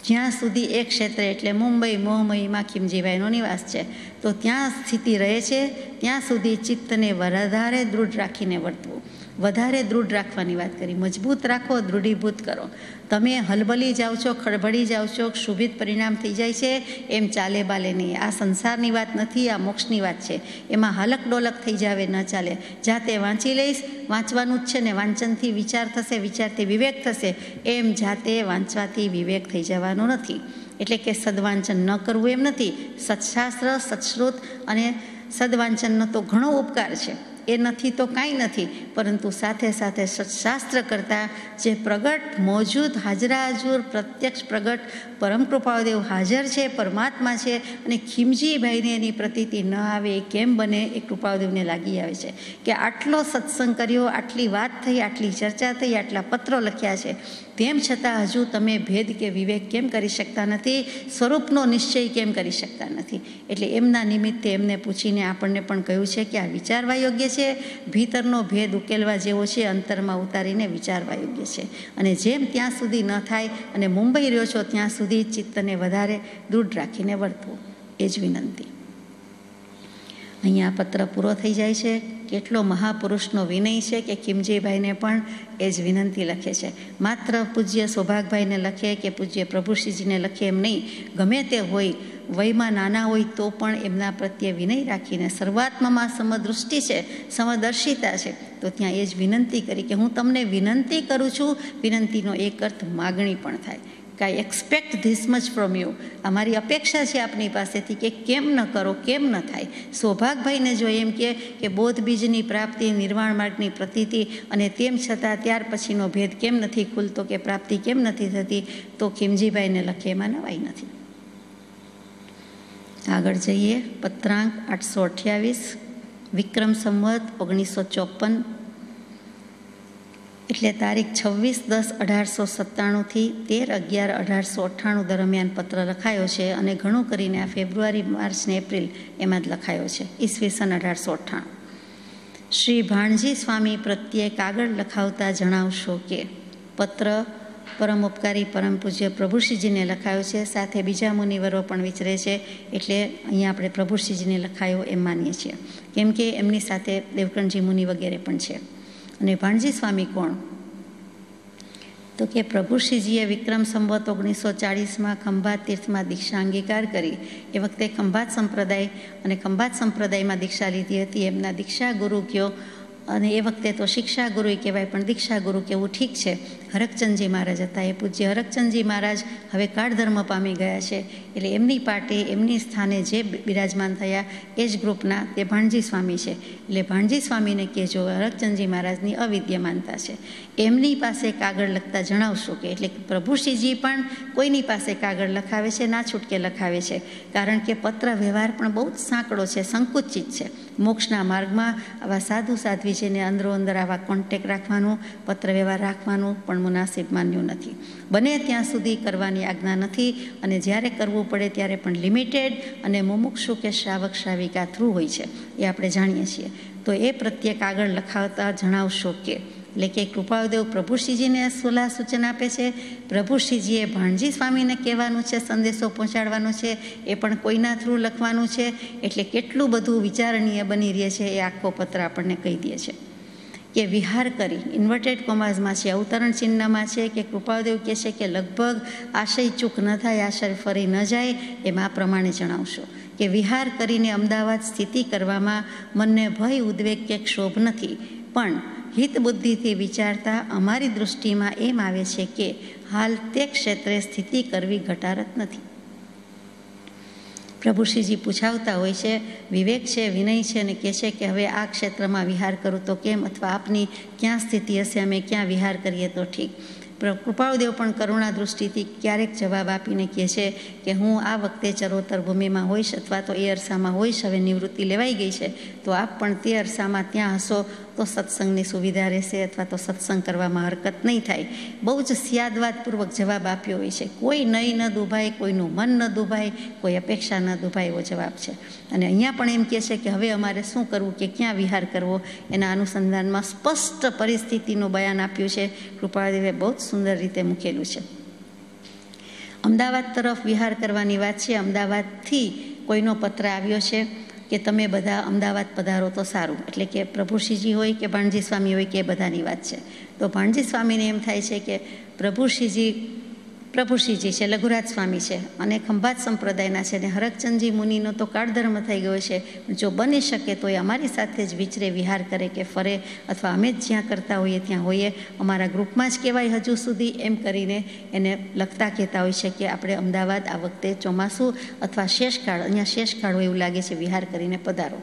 જ્યાં સુધી એક ક્ષેત્ર એટલે મુંબઈ મોહમયીમાં ખીમજીભાઈનો નિવાસ છે તો ત્યાં સ્થિતિ રહે છે, ત્યાં સુધી ચિત્તને વધારે દૃઢ રાખીને વર્તવું. વધારે દૃઢ રાખવાની વાત કરી, મજબૂત રાખો, દૃઢીભૂત કરો. તમે હલબલી જાઓ છો, ખડબડી જાઓ છો, ક્ષુભિત પરિણામ થઈ જાય છે, એમ ચાલે બાલે નહીં. આ સંસારની વાત નથી, આ મોક્ષની વાત છે. એમાં હાલક ડોલક થઈ જાવે ન ચાલે. જાતે વાંચી લઈશ, વાંચવાનું જ છે ને, વાંચનથી વિચાર થશે, વિચારથી વિવેક થશે, એમ જાતે વાંચવાથી વિવેક થઈ જવાનો નથી. એટલે કે સદવાંચન ન કરવું એમ નથી. સત્શાસ્ત્ર, સત્શ્રુત અને સદવાંચનનો તો ઘણો ઉપકાર છે, એ નથી તો કાંઈ નથી. પરંતુ સાથે સાથે સત્શાસ્ત્ર કરતાં જે પ્રગટ, મોજૂદ, હાજરાહજુર, પ્રત્યક્ષ પ્રગટ પરમ કૃપાદેવ હાજર છે, પરમાત્મા છે, અને ખીમજીભાઈને એની પ્રતીતિ ન આવે એ કેમ બને? એ કૃપાદેવને લાગી આવે છે કે આટલો સત્સંગ કર્યો, આટલી વાત થઈ, આટલી ચર્ચા થઈ, આટલા પત્રો લખ્યા છે, તેમ છતાં હજુ તમે ભેદ કે વિવેક કેમ કરી શકતા નથી? સ્વરૂપનો નિશ્ચય કેમ કરી શકતા નથી? એટલે એમના નિમિત્તે એમને પૂછીને આપણને પણ કહ્યું છે કે આ વિચારવા યોગ્ય છે, ભીતરનો ભેદ ઉકેલવા જેવો છે, અંતરમાં ઉતારીને વિચારવા યોગ્ય છે. અને જેમ ત્યાં સુધી ન થાય અને મુંબઈ રહ્યો છો ત્યાં સુધી ચિત્તને વધારે દૃઢ રાખીને વર્તવું, એ જ વિનંતી. અહીંયા પત્ર પૂરો થઈ જાય છે. કેટલો મહાપુરુષનો વિનય છે કે ખીમજીભાઈને પણ એ જ વિનંતી લખે છે. માત્ર પૂજ્ય સૌભાગભાઈને લખે કે પૂજ્ય પ્રભુશ્રીજીને લખે એમ નહીં, ગમે તે હોય, વયમાં નાના હોય તો પણ એમના પ્રત્યે વિનય રાખીને, સર્વાત્મામાં સમદૃષ્ટિ છે, સમદર્શિતા છે, તો ત્યાં એ જ વિનંતી કરી કે હું તમને વિનંતી કરું છું. વિનંતીનો એક અર્થ માગણી પણ થાય. કાંઈ expect this much from you, અમારી અપેક્ષા છે આપની પાસેથી કે કેમ ન કરો, કેમ ન થાય. સૌભાગભાઈને જો એમ કે બોધ બીજની પ્રાપ્તિ, નિર્વાણ માર્ગની પ્રતીતિ, અને તેમ છતાં ત્યાર પછીનો ભેદ કેમ નથી ખુલતો કે પ્રાપ્તિ કેમ નથી થતી, તો ખીમજીભાઈને લખે એમાં નવાઈ નથી. આગળ જઈએ. પત્રાંક 828, વિક્રમ સંવત 1954, એટલે તારીખ 26/10/1897થી 13/11/1898 દરમિયાન પત્ર લખાયો છે. અને ઘણું કરીને આ ફેબ્રુઆરી, માર્ચ ને એપ્રિલ એમાં જ લખાયો છે, ઈસવીસન 1898. શ્રી ભાણજી સ્વામી પ્રત્યે કાગળ લખાવતા જણાવશો કે પત્ર પરમ ઉપકારી પરમ પૂજ્ય પ્રભુશ્રીજીને લખાયો છે. સાથે બીજા મુનિવરો પણ વિચરે છે, એટલે અહીંયા આપણે પ્રભુશ્રીજીને લખાયો એમ માનીએ છીએ, કેમ કે એમની સાથે દેવકણજી મુનિ વગેરે પણ છે. અને ભાણજી સ્વામી કોણ? તો કે પ્રભુશ્રીજીએ વિક્રમ સંવત 1940માં ખંભાત તીર્થમાં દીક્ષા અંગીકાર કરી. એ વખતે ખંભાત સંપ્રદાય અને ખંભાત સંપ્રદાયમાં દીક્ષા લીધી હતી. એમના દીક્ષા ગુરુ કયો અને એ વખતે તો શિક્ષા ગુરુ કહેવાય, પણ દીક્ષા ગુરુ કહેવું ઠીક છે. હરકચંદજી મહારાજ હતા. એ પૂજ્ય હરકચંદજી મહારાજ હવે કાળધર્મ પામી ગયા છે, એટલે એમની પાટે એમની સ્થાને જે બિરાજમાન થયા એ જ ગ્રુપના તે ભાણજી સ્વામી છે. એટલે ભાણજી સ્વામીને કહેજો હરકચંદજી મહારાજની અવિદ્યમાનતા છે. એમની પાસે કાગળ લખતા જણાવશો કે, એટલે પ્રભુશ્રીજી પણ કોઈની પાસે કાગળ લખાવે છે, ના છૂટકે લખાવે છે, કારણ કે પત્ર વ્યવહાર પણ બહુ જ સાંકડો છે, સંકુચિત છે. મોક્ષના માર્ગમાં આવા સાધુ સાધ્વી છે ને અંદરો અંદર આવા કોન્ટેક રાખવાનું, પત્ર વ્યવહાર રાખવાનું પણ મુનાસિબ માન્યું નથી. બને ત્યાં સુધી કરવાની આજ્ઞા નથી, અને જ્યારે કરવું પડે ત્યારે પણ લિમિટેડ અને મુમુક્ષુ કે શ્રાવક શ્રાવિકા થ્રુ હોય છે, એ આપણે જાણીએ છીએ. તો એ પ્રત્યે કાગળ લખાવતા જણાવશો કે, એટલે કે કૃપાળુદેવ પ્રભુશ્રીજીને સલાહ સૂચન આપે છે. પ્રભુશ્રીજીએ ભાણજી સ્વામીને કહેવાનું છે, સંદેશો પહોંચાડવાનો છે, એ પણ કોઈના થ્રુ લખવાનું છે. એટલે કેટલું બધું વિચારણીય બની રહે છે એ આખો પત્ર આપણને કહી દે છે. કે વિહાર કરી, ઇન્વર્ટેડ કોમાઝમાં છે, અવતરણ ચિહ્નમાં છે કે કૃપાળુદેવ કહે છે કે લગભગ આશય ચૂક ન થાય, આશય ફરી ન જાય, એમ આ પ્રમાણે જણાવશો કે વિહાર કરીને અમદાવાદ સ્થિતિ કરવામાં મનને ભય, ઉદ્વેગ કે ક્ષોભ નથી, પણ હિત બુદ્ધિથી વિચારતા અમારી દૃષ્ટિમાં એમ આવે છે કે હાલ તે ક્ષેત્રે સ્થિતિ કરવી ઘટારત નથી. પ્રભુશ્રીજી પૂછાવતા હોય છે, વિવેક છે, વિનય છે, અને કહે છે કે હવે આ ક્ષેત્રમાં વિહાર કરું તો કેમ, અથવા આપની ક્યાં સ્થિતિ હશે, અમે ક્યાં વિહાર કરીએ તો ઠીક. કૃપાળુદેવ પણ કરુણા દૃષ્ટિથી ક્યારેક જવાબ આપીને કહે છે કે હું આ વખતે ચરોતર ભૂમિમાં હોઈશ, અથવા તો એ અરસામાં હોઈશ, હવે નિવૃત્તિ લેવાઈ ગઈ છે, તો આપ પણ તે અરસામાં ત્યાં હશો તો સત્સંગની સુવિધા રહેશે, અથવા તો સત્સંગ કરવામાં હરકત નહીં થાય. બહુ જ સ્યાદવાદપૂર્વક જવાબ આપ્યો હોય છે. કોઈ નહીં ન દુભાય, કોઈનું મન ન દુભાય, કોઈ અપેક્ષા ન દુભાય, એવો જવાબ છે. અને અહીંયા પણ એમ કહે છે કે હવે અમારે શું કરવું, કે ક્યાં વિહાર કરવો, એના અનુસંધાનમાં સ્પષ્ટ પરિસ્થિતિનું બયાન આપ્યું છે. કૃપાળુદેવે બહુ જ સુંદર રીતે મૂકેલું છે. અમદાવાદ તરફ વિહાર કરવાની વાત છે. અમદાવાદથી કોઈનો પત્ર આવ્યો છે કે તમે બધા અમદાવાદ પધારો તો સારું, એટલે કે પ્રભુશ્રીજી હોય કે ભાણજી સ્વામી હોય કે એ બધાની વાત છે. તો ભાણજી સ્વામીને એમ થાય છે કે પ્રભુશ્રીજી છે, લઘુરાજ સ્વામી છે, અને ખંભાત સંપ્રદાયના છે, ને હરકચંદજી મુનિનો તો કાળધર્મ થઈ ગયો છે. જો બની શકે તો એ અમારી સાથે જ વિચરે, વિહાર કરે કે ફરે, અથવા અમે જ જ્યાં કરતા હોઈએ ત્યાં હોઈએ, અમારા ગ્રુપમાં જ કહેવાય હજુ સુધી, એમ કરીને એને લખતા કહેતા હોય છે કે આપણે અમદાવાદ આ વખતે ચોમાસું અથવા શેષકાળ, અહીંયા શેષકાળ હોય એવું લાગે છે, વિહાર કરીને પધારો.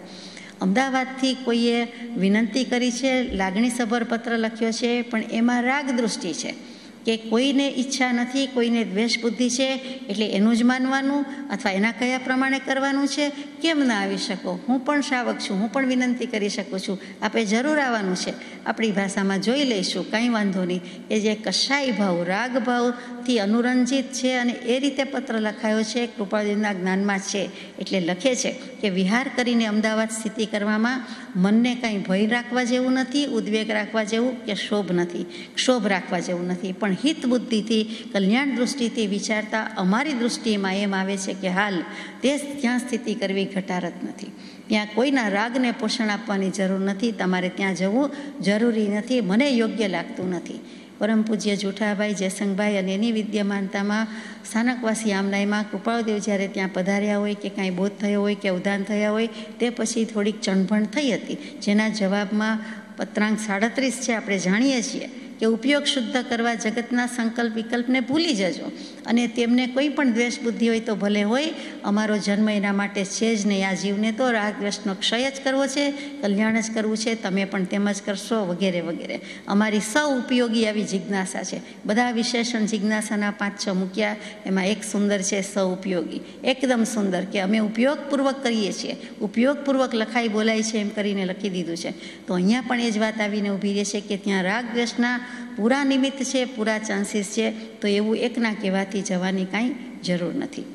અમદાવાદથી કોઈએ વિનંતી કરી છે, લાગણીસભર પત્ર લખ્યો છે, પણ એમાં રાગ દૃષ્ટિ છે કે કોઈને ઈચ્છા નથી, કોઈને દ્વેષ બુદ્ધિ છે, એટલે એનું જ માનવાનું, અથવા એના કયા પ્રમાણે કરવાનું છે. કેમ ના આવી શકો, હું પણ શ્રાવક છું, હું પણ વિનંતી કરી શકું છું, આપે જરૂર આવવાનું છે, આપણી ભાષામાં જોઈ લઈશું, કાંઈ વાંધો નહીં. એ જે કશાય ભાવ, રાગ ભાવથી અનુરંજિત છે, અને એ રીતે પત્ર લખાયો છે, કૃપાળુદેવના જ્ઞાનમાં છે. એટલે લખે છે કે વિહાર કરીને અમદાવાદ સ્થિતિ કરવામાં મનને કાંઈ ભય રાખવા જેવું નથી, ઉદ્વેગ રાખવા જેવું કે ક્ષોભ રાખવા જેવું નથી, પણ હિત બુદ્ધિથી, કલ્યાણ દૃષ્ટિથી વિચારતા અમારી દૃષ્ટિમાં એમ આવે છે કે હાલ તે ત્યાં સ્થિતિ કરવી ઘટારત નથી. ત્યાં કોઈના રાગને પોષણ આપવાની જરૂર નથી, તમારે ત્યાં જવું જરૂરી નથી, મને યોગ્ય લાગતું નથી. પરમ પૂજ્ય જુઠાભાઈ જયસંગભાઈ અને એની વિદ્યમાનતામાં સ્થાનકવાસી આમનાઈમાં કૃપાળુદેવ જ્યારે ત્યાં પધાર્યા હોય કે કાંઈ બોધ થયો હોય કે ઉદાન થયા હોય, તે પછી થોડીક ચણભણ થઈ હતી, જેના જવાબમાં પત્રાંક 37 છે. આપણે જાણીએ છીએ કે ઉપયોગ શુદ્ધ કરવા જગતના સંકલ્પ વિકલ્પને ભૂલી જજો, અને તેમને કોઈ પણ દ્વેષ બુદ્ધિ હોય તો ભલે હોય, અમારો જન્મ એના માટે છે જ નહીં. આ જીવને તો રાગ દ્વેષનો ક્ષય જ કરવો છે, કલ્યાણ જ કરવું છે, તમે પણ તેમ જ કરશો, વગેરે વગેરે. અમારી સૌ ઉપયોગી આવી જિજ્ઞાસા છે. બધા વિશેષણ જિજ્ઞાસાના 5-6 મૂક્યા, એમાં એક સુંદર છે સૌ ઉપયોગી, એકદમ સુંદર, કે અમે ઉપયોગપૂર્વક કરીએ છીએ, ઉપયોગપૂર્વક લખાઈ બોલાય છે, એમ કરીને લખી દીધું છે. તો અહીંયા પણ એ જ વાત આવીને ઊભી રહે છે કે ત્યાં રાગ દ્વેષના પૂરા નિમિત્ત છે, પૂરા ચાન્સીસ છે, તો એવું એકના કહેવાથી જવાની કાંઈ જરૂર નથી.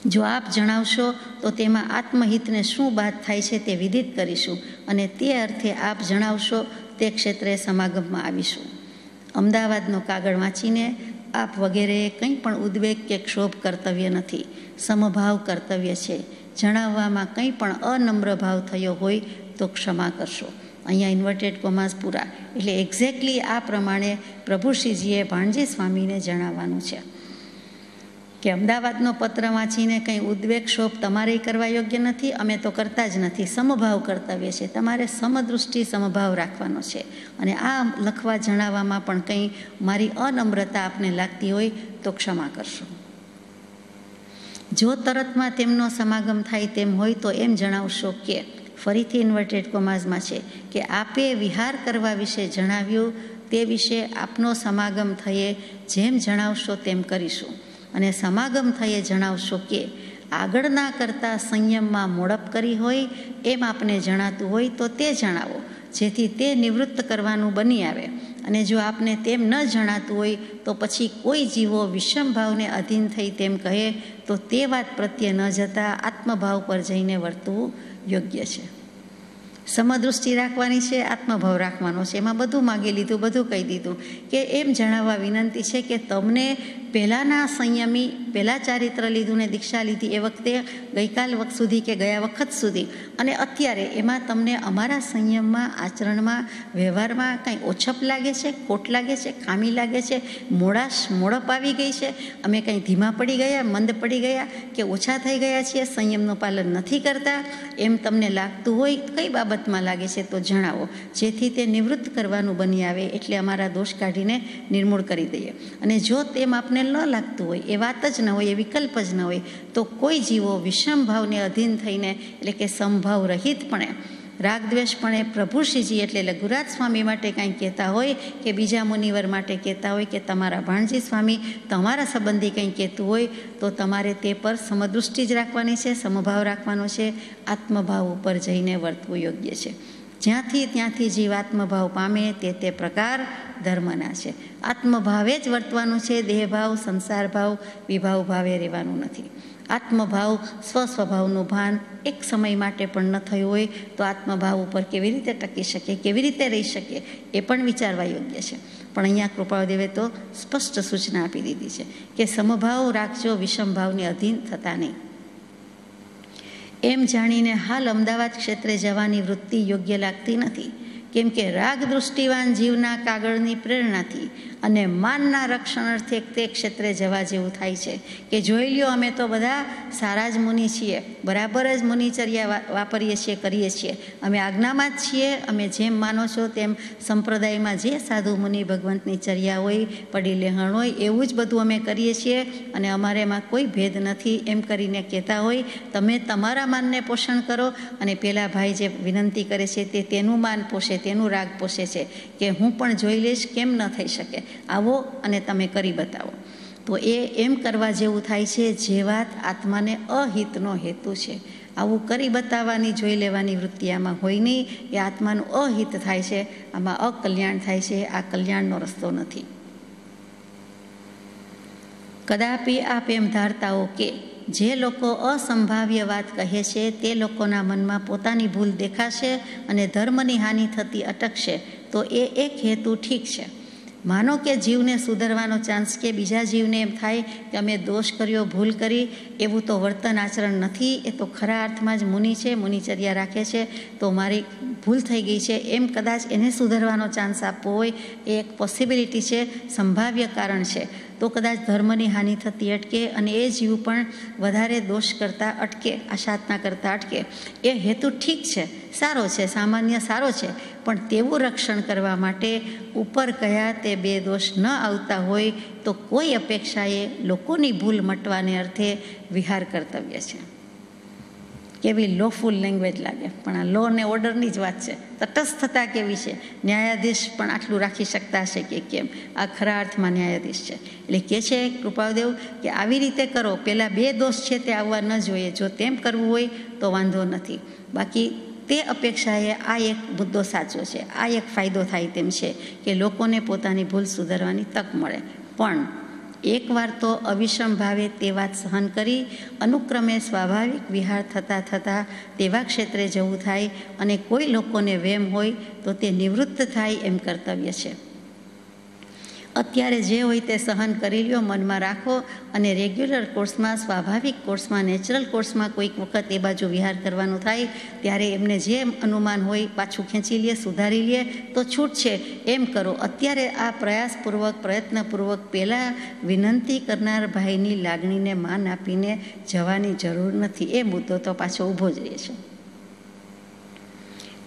જો આપ જણાવશો તો તેમાં આત્મહિતને શું બાદ થાય છે તે વિદિત કરીશું, અને તે અર્થે આપ જણાવશો તે ક્ષેત્રે સમાગમમાં આવીશું. અમદાવાદનો કાગળ વાંચીને આપ વગેરે કંઈ પણ ઉદ્વેગ કે ક્ષોભ કર્તવ્ય નથી, સમભાવ કર્તવ્ય છે. જણાવવામાં કંઈ પણ અનમ્ર ભાવ થયો હોય તો ક્ષમા કરશો. અહીંયા ઇન્વર્ટેડ કોમાસ પૂરા, એટલે એક્ઝેક્ટલી આ પ્રમાણે પ્રભુશ્રીજીએ ભાણજી સ્વામીને જણાવવાનું છે. કે અમદાવાદનો પત્ર વાંચીને કંઈ ઉદ્વેગ શોભ તમારે કરવા યોગ્ય નથી, અમે તો કરતા જ નથી, સમભાવ કર્તવ્ય છે, તમારે સમદૃષ્ટિ સમભાવ રાખવાનો છે. અને આ લખવા જણાવવામાં પણ કંઈ મારી અનમ્રતા આપને લાગતી હોય તો ક્ષમા કરશો. જો તરતમાં તેમનો સમાગમ થાય તેમ હોય તો એમ જણાવશો કે, ફરીથી ઇન્વર્ટેડ કોમાઝમાં છે, કે આપે વિહાર કરવા વિશે જણાવ્યું તે વિશે આપનો સમાગમ થયે જેમ જણાવશો તેમ કરીશું. અને સમાગમ થયે જણાવશો કે આગળના કરતાં સંયમમાં મોડપ કરી હોય એમ આપને જણાતું હોય તો તે જણાવો, જેથી તે નિવૃત્ત કરવાનું બની આવે. અને જો આપને તેમ ન જણાતું હોય તો પછી કોઈ જીવો વિષમ ભાવને અધીન થઈ તેમ કહે તો તે વાત પ્રત્યે ન જતાં આત્મભાવ પર જઈને વર્તવું યોગ્ય છે. સમદૃષ્ટિ રાખવાની છે, આત્મભાવ રાખવાનો છે. એમાં બધું માગી લીધું, બધું કહી દીધું કે એમ જણાવવા વિનંતી છે કે તમને પહેલાંના સંયમી, પહેલાં ચારિત્ર લીધું ને દીક્ષા લીધી એ વખતે ગઈકાલ વખત સુધી કે ગયા વખત સુધી અને અત્યારે એમાં તમને અમારા સંયમમાં, આચરણમાં, વ્યવહારમાં કંઈ ઓછપ લાગે છે, ખોટ લાગે છે, ખામી લાગે છે, મોડપ આવી ગઈ છે, અમે કંઈ ધીમા પડી ગયા, મંદ પડી ગયા કે ઓછા થઈ ગયા છીએ, સંયમનું પાલન નથી કરતા, એમ તમને લાગતું હોય, કઈ બાબતમાં લાગે છે તો જણાવો, જેથી તે નિવૃત્ત કરવાનું બની આવે, એટલે અમારા દોષ કાઢીને નિર્મૂળ કરી દઈએ. અને જો તેમ આપને ન લાગતું હોય, એ વાત જ ન હોય, એ વિકલ્પ જ ન હોય તો કોઈ જીવો વિષમ ભાવને અધીન થઈને, એટલે કે સમભાવ રહિતપણે, રાગદ્વેષપણે પ્રભુશ્રીજી એટલે લઘુરાજ સ્વામી માટે કાંઈ કહેતા હોય કે બીજા મુનિવર માટે કહેતા હોય કે તમારા ભાણજી સ્વામી તમારા સંબંધી કંઈ કહેતું હોય તો તમારે તે પર સમદૃષ્ટિ જ રાખવાની છે, સમભાવ રાખવાનો છે, આત્મભાવ ઉપર જઈને વર્તવું યોગ્ય છે. જ્યાંથી ત્યાંથી જીવ આત્મભાવ પામે તે પ્રકાર ધર્મના છે. આત્મભાવે જ વર્તવાનું છે, દેહભાવ, સંસાર ભાવ, વિભાવ ભાવે રહેવાનું નથી. આત્મભાવ, સ્વસ્વભાવનું ભાન એક સમય માટે પણ ન થયું હોય તો આત્મભાવ ઉપર કેવી રીતે ટકી શકે, કેવી રીતે રહી શકે એ પણ વિચારવા યોગ્ય છે. પણ અહીંયા કૃપાળદેવે તો સ્પષ્ટ સૂચના આપી દીધી છે કે સમભાવ રાખજો, વિષમભાવને અધીન થતા નહીં. એમ જાણીને હાલ અમદાવાદ ક્ષેત્રે જવાની વૃત્તિ યોગ્ય લાગતી નથી, કેમ કે રાગ દૃષ્ટિવાન જીવના કાગળની પ્રેરણાથી અને માનના રક્ષણ અર્થે તે ક્ષેત્રે જવા જેવું થાય છે કે જોઈ લ્યો અમે તો બધા સારા જ મુનિ છીએ, બરાબર જ મુનિચર્યા વાપરીએ છીએ, કરીએ છીએ, અમે આજ્ઞામાં જ છીએ, અમે જેમ માનો છો તેમ સંપ્રદાયમાં જે સાધુ મુનિ ભગવંતની ચર્યા હોય, પડી લેહણ હોય એવું જ બધું અમે કરીએ છીએ અને અમારે એમાં કોઈ ભેદ નથી એમ કરીને કહેતા હોય. તમે તમારા માનને પોષણ કરો અને પેલા ભાઈ જે વિનંતી કરે છે તે તેનું માન પોષે, તેનું રાગ પોષે છે કે હું પણ જોઈ લઈશ, કેમ ન થઈ શકે, આવો અને તમે કરી બતાવો. તો એ એમ કરવા જેવું થાય છે જે વાત આત્માને અહિતનો હેતુ છે. આવું કરી બતાવવાની, જોઈ લેવાની વૃત્તિ આમાં હોય નહીં, એ આત્માનું અહિત થાય છે, આમાં અકલ્યાણ થાય છે, આ કલ્યાણનો રસ્તો નથી. કદાપી આપ એમ ધારતા હો કે જે લોકો અસંભાવ્ય વાત કહે છે તે લોકોના મનમાં પોતાની ભૂલ દેખાશે અને ધર્મની હાનિ થતી અટકશે તો એ એક હેતુ ઠીક છે. માનો કે જીવને સુધરવાનો ચાન્સ કે બીજા જીવને એમ થાય કે અમે દોષ કર્યો, ભૂલ કરી, એવું તો વર્તન આચરણ નથી, એ તો ખરા અર્થમાં જ મુનિ છે, મુનિચર્યા રાખે છે, તો મારી ભૂલ થઈ ગઈ છે એમ કદાચ એને સુધરવાનો ચાન્સ આપવો હોય એ એક પોસિબિલિટી છે, સંભાવ્ય કારણ છે. તો કદાચ ધર્મની હાનિ થતી અટકે અને એ જીવ પણ વધારે દોષ કરતાં અટકે, આશાતના કરતાં અટકે. એ હેતુ ઠીક છે, સારો છે, સામાન્ય સારો છે, પણ તેવું રક્ષણ કરવા માટે ઉપર કયા તે બે દોષ ન આવતા હોય તો કોઈ અપેક્ષાએ લોકોની ભૂલ મટવાને અર્થે વિહાર કર્તવ્ય છે. કેવી લોફુલ લેંગ્વેજ લાગે, પણ આ લો ને ઓર્ડરની જ વાત છે. તટસ્થતા કેવી છે, ન્યાયાધીશ પણ આટલું રાખી શકતા હશે કે કેમ, આ ખરા અર્થમાં ન્યાયાધીશ છે. એટલે કહે છે કૃપાદેવ કે આવી રીતે કરો, પહેલાં બે દોષ છે તે આવવા ન જોઈએ, જો તેમ કરવું હોય તો વાંધો નથી. બાકી તે અપેક્ષાએ આ એક મુદ્દો સાચો છે, આ એક ફાયદો થાય તેમ છે કે લોકોને પોતાની ભૂલ સુધારવાની તક મળે. પણ એકવાર તો અવિષમ ભાવે તે વાત સહન કરી અનુક્રમે સ્વાભાવિક વિહાર થતાં થતાં તેવા ક્ષેત્રે જવું થાય અને કોઈ લોકોને વેમ હોય તો તે નિવૃત્ત થાય એમ કર્તવ્ય છે. અત્યારે જે હોય તે સહન કરી લ્યો, મનમાં રાખો અને રેગ્યુલર કોર્સમાં, સ્વાભાવિક કોર્સમાં, નેચરલ કોર્સમાં કોઈક વખત એ બાજુ વિહાર કરવાનું થાય ત્યારે એમને જે અનુમાન હોય પાછું ખેંચી લે, સુધારી લે તો છૂટ છે એમ કરો. અત્યારે આ પ્રયાસપૂર્વક, પ્રયત્નપૂર્વક પહેલાં વિનંતી કરનાર ભાઈની લાગણીને માન આપીને જવાની જરૂર નથી. એ મુદ્દો તો પાછો ઊભો જ રહે છે.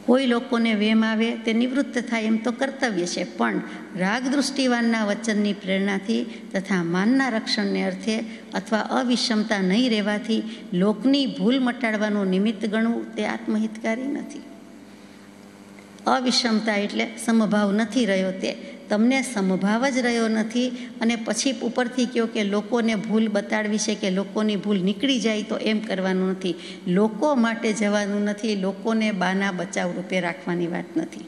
કોઈ લોકોને વેમ આવે તે નિવૃત્ત થાય એમ તો કર્તવ્ય છે, પણ રાગ દૃષ્ટિવાનના વચનની પ્રેરણાથી તથા માનના રક્ષણને અર્થે અથવા અવિષમતા નહીં રહેવાથી લોકની ભૂલ મટાડવાનું નિમિત્ત ગણવું તે આત્મહિતકારી નથી. અવિષમતા એટલે સમભાવ નથી રહ્યો, તે તમને સમભાવ જ રહ્યો નથી અને પછી ઉપરથી કહો કે લોકોને ભૂલ બતાડવી છે કે લોકોની ભૂલ નીકળી જાય તો એમ કરવાનું નથી. લોકો માટે જવાનું નથી, લોકોને બાના બચાવ રૂપે રાખવાની વાત નથી.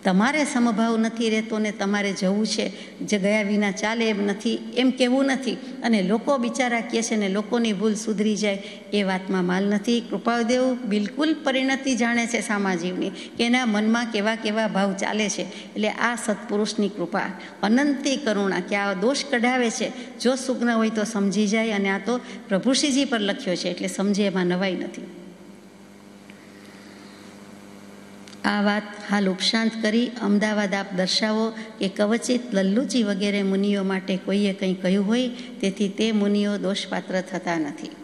તમારે સમભાવ નથી રહેતો ને તમારે જવું છે, જે ગયા વિના ચાલે એમ નથી, એમ કહેવું નથી. અને લોકો બિચારા કહે છે ને લોકોની ભૂલ સુધરી જાય એ વાતમાં માલ નથી. કૃપાદેવ બિલકુલ પરિણતિ જાણે છે સામાજીવની, કે એના મનમાં કેવા કેવા ભાવ ચાલે છે. એટલે આ સત્પુરુષની કૃપા, અનંતી કરુણા કે આ દોષ કઢાવે છે. જો સુગ્ન હોય તો સમજી જાય, અને આ તો પ્રભુશ્રીજી પર લખ્યો છે એટલે સમજે એમાં નવાઈ નથી. આ વાત હાલ ઉપશાંત કરી અમદાવાદ આપ દર્શાવો કે કવચિત લલ્લુજી વગેરે મુનિઓ માટે કોઈએ કંઈ કહ્યું હોય, તેથી તે મુનિઓ દોષપાત્ર થતા નથી.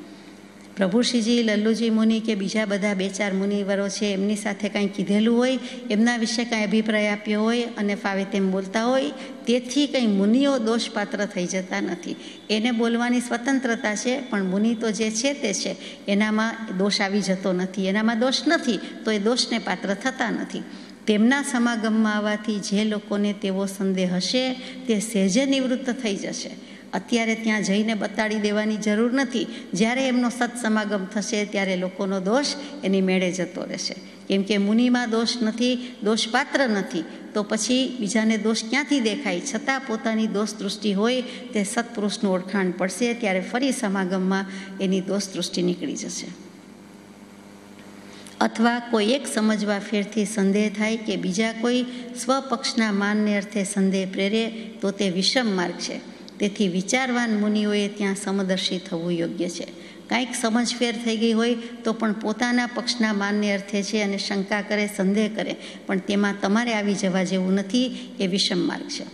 પ્રભુશ્રીજી, લલ્લુજી મુનિ કે બીજા બધા 2-4 મુનિવરો છે એમની સાથે કાંઈ કીધેલું હોય, એમના વિશે કાંઈ અભિપ્રાય આપ્યો હોય અને ફાવે તેમ બોલતા હોય, તેથી કંઈ મુનિઓ દોષપાત્ર થઈ જતા નથી. એને બોલવાની સ્વતંત્રતા છે, પણ મુનિ તો જે છે તે છે, એનામાં દોષ આવી જતો નથી. એનામાં દોષ નથી તો એ દોષને પાત્ર થતા નથી. તેમના સમાગમમાં આવવાથી જે લોકોને તેવો સંદેહ હશે તે સહેજે નિવૃત્ત થઈ જશે. અત્યારે ત્યાં જઈને બતાડી દેવાની જરૂર નથી. જ્યારે એમનો સત્સમાગમ થશે ત્યારે લોકોનો દોષ એની મેળે જતો રહેશે. કેમ કે મુનિમાં દોષ નથી, દોષપાત્ર નથી, તો પછી બીજાને દોષ ક્યાંથી દેખાય? છતાં પોતાની દોષ દૃષ્ટિ હોય તે સત્પુરુષનું ઓળખાણ પડશે ત્યારે ફરી સમાગમમાં એની દોષ દૃષ્ટિ નીકળી જશે. અથવા કોઈ એક સમજવા ફેરથી સંદેહ થાય કે બીજા કોઈ સ્વપક્ષના માનને અર્થે સંદેહ પ્રેરે તો તે વિષમ માર્ગ છે. તેથી વિચારવાન મુનિઓએ ત્યાં સમદર્શી થવું યોગ્ય છે. કાંઈક સમજફેર થઈ ગઈ હોય તો પણ પોતાના પક્ષના માનને અર્થે છે અને શંકા કરે, સંદેહ કરે, પણ તેમાં તમારે આવી જવા જેવું નથી, એ વિષમ માર્ગ છે.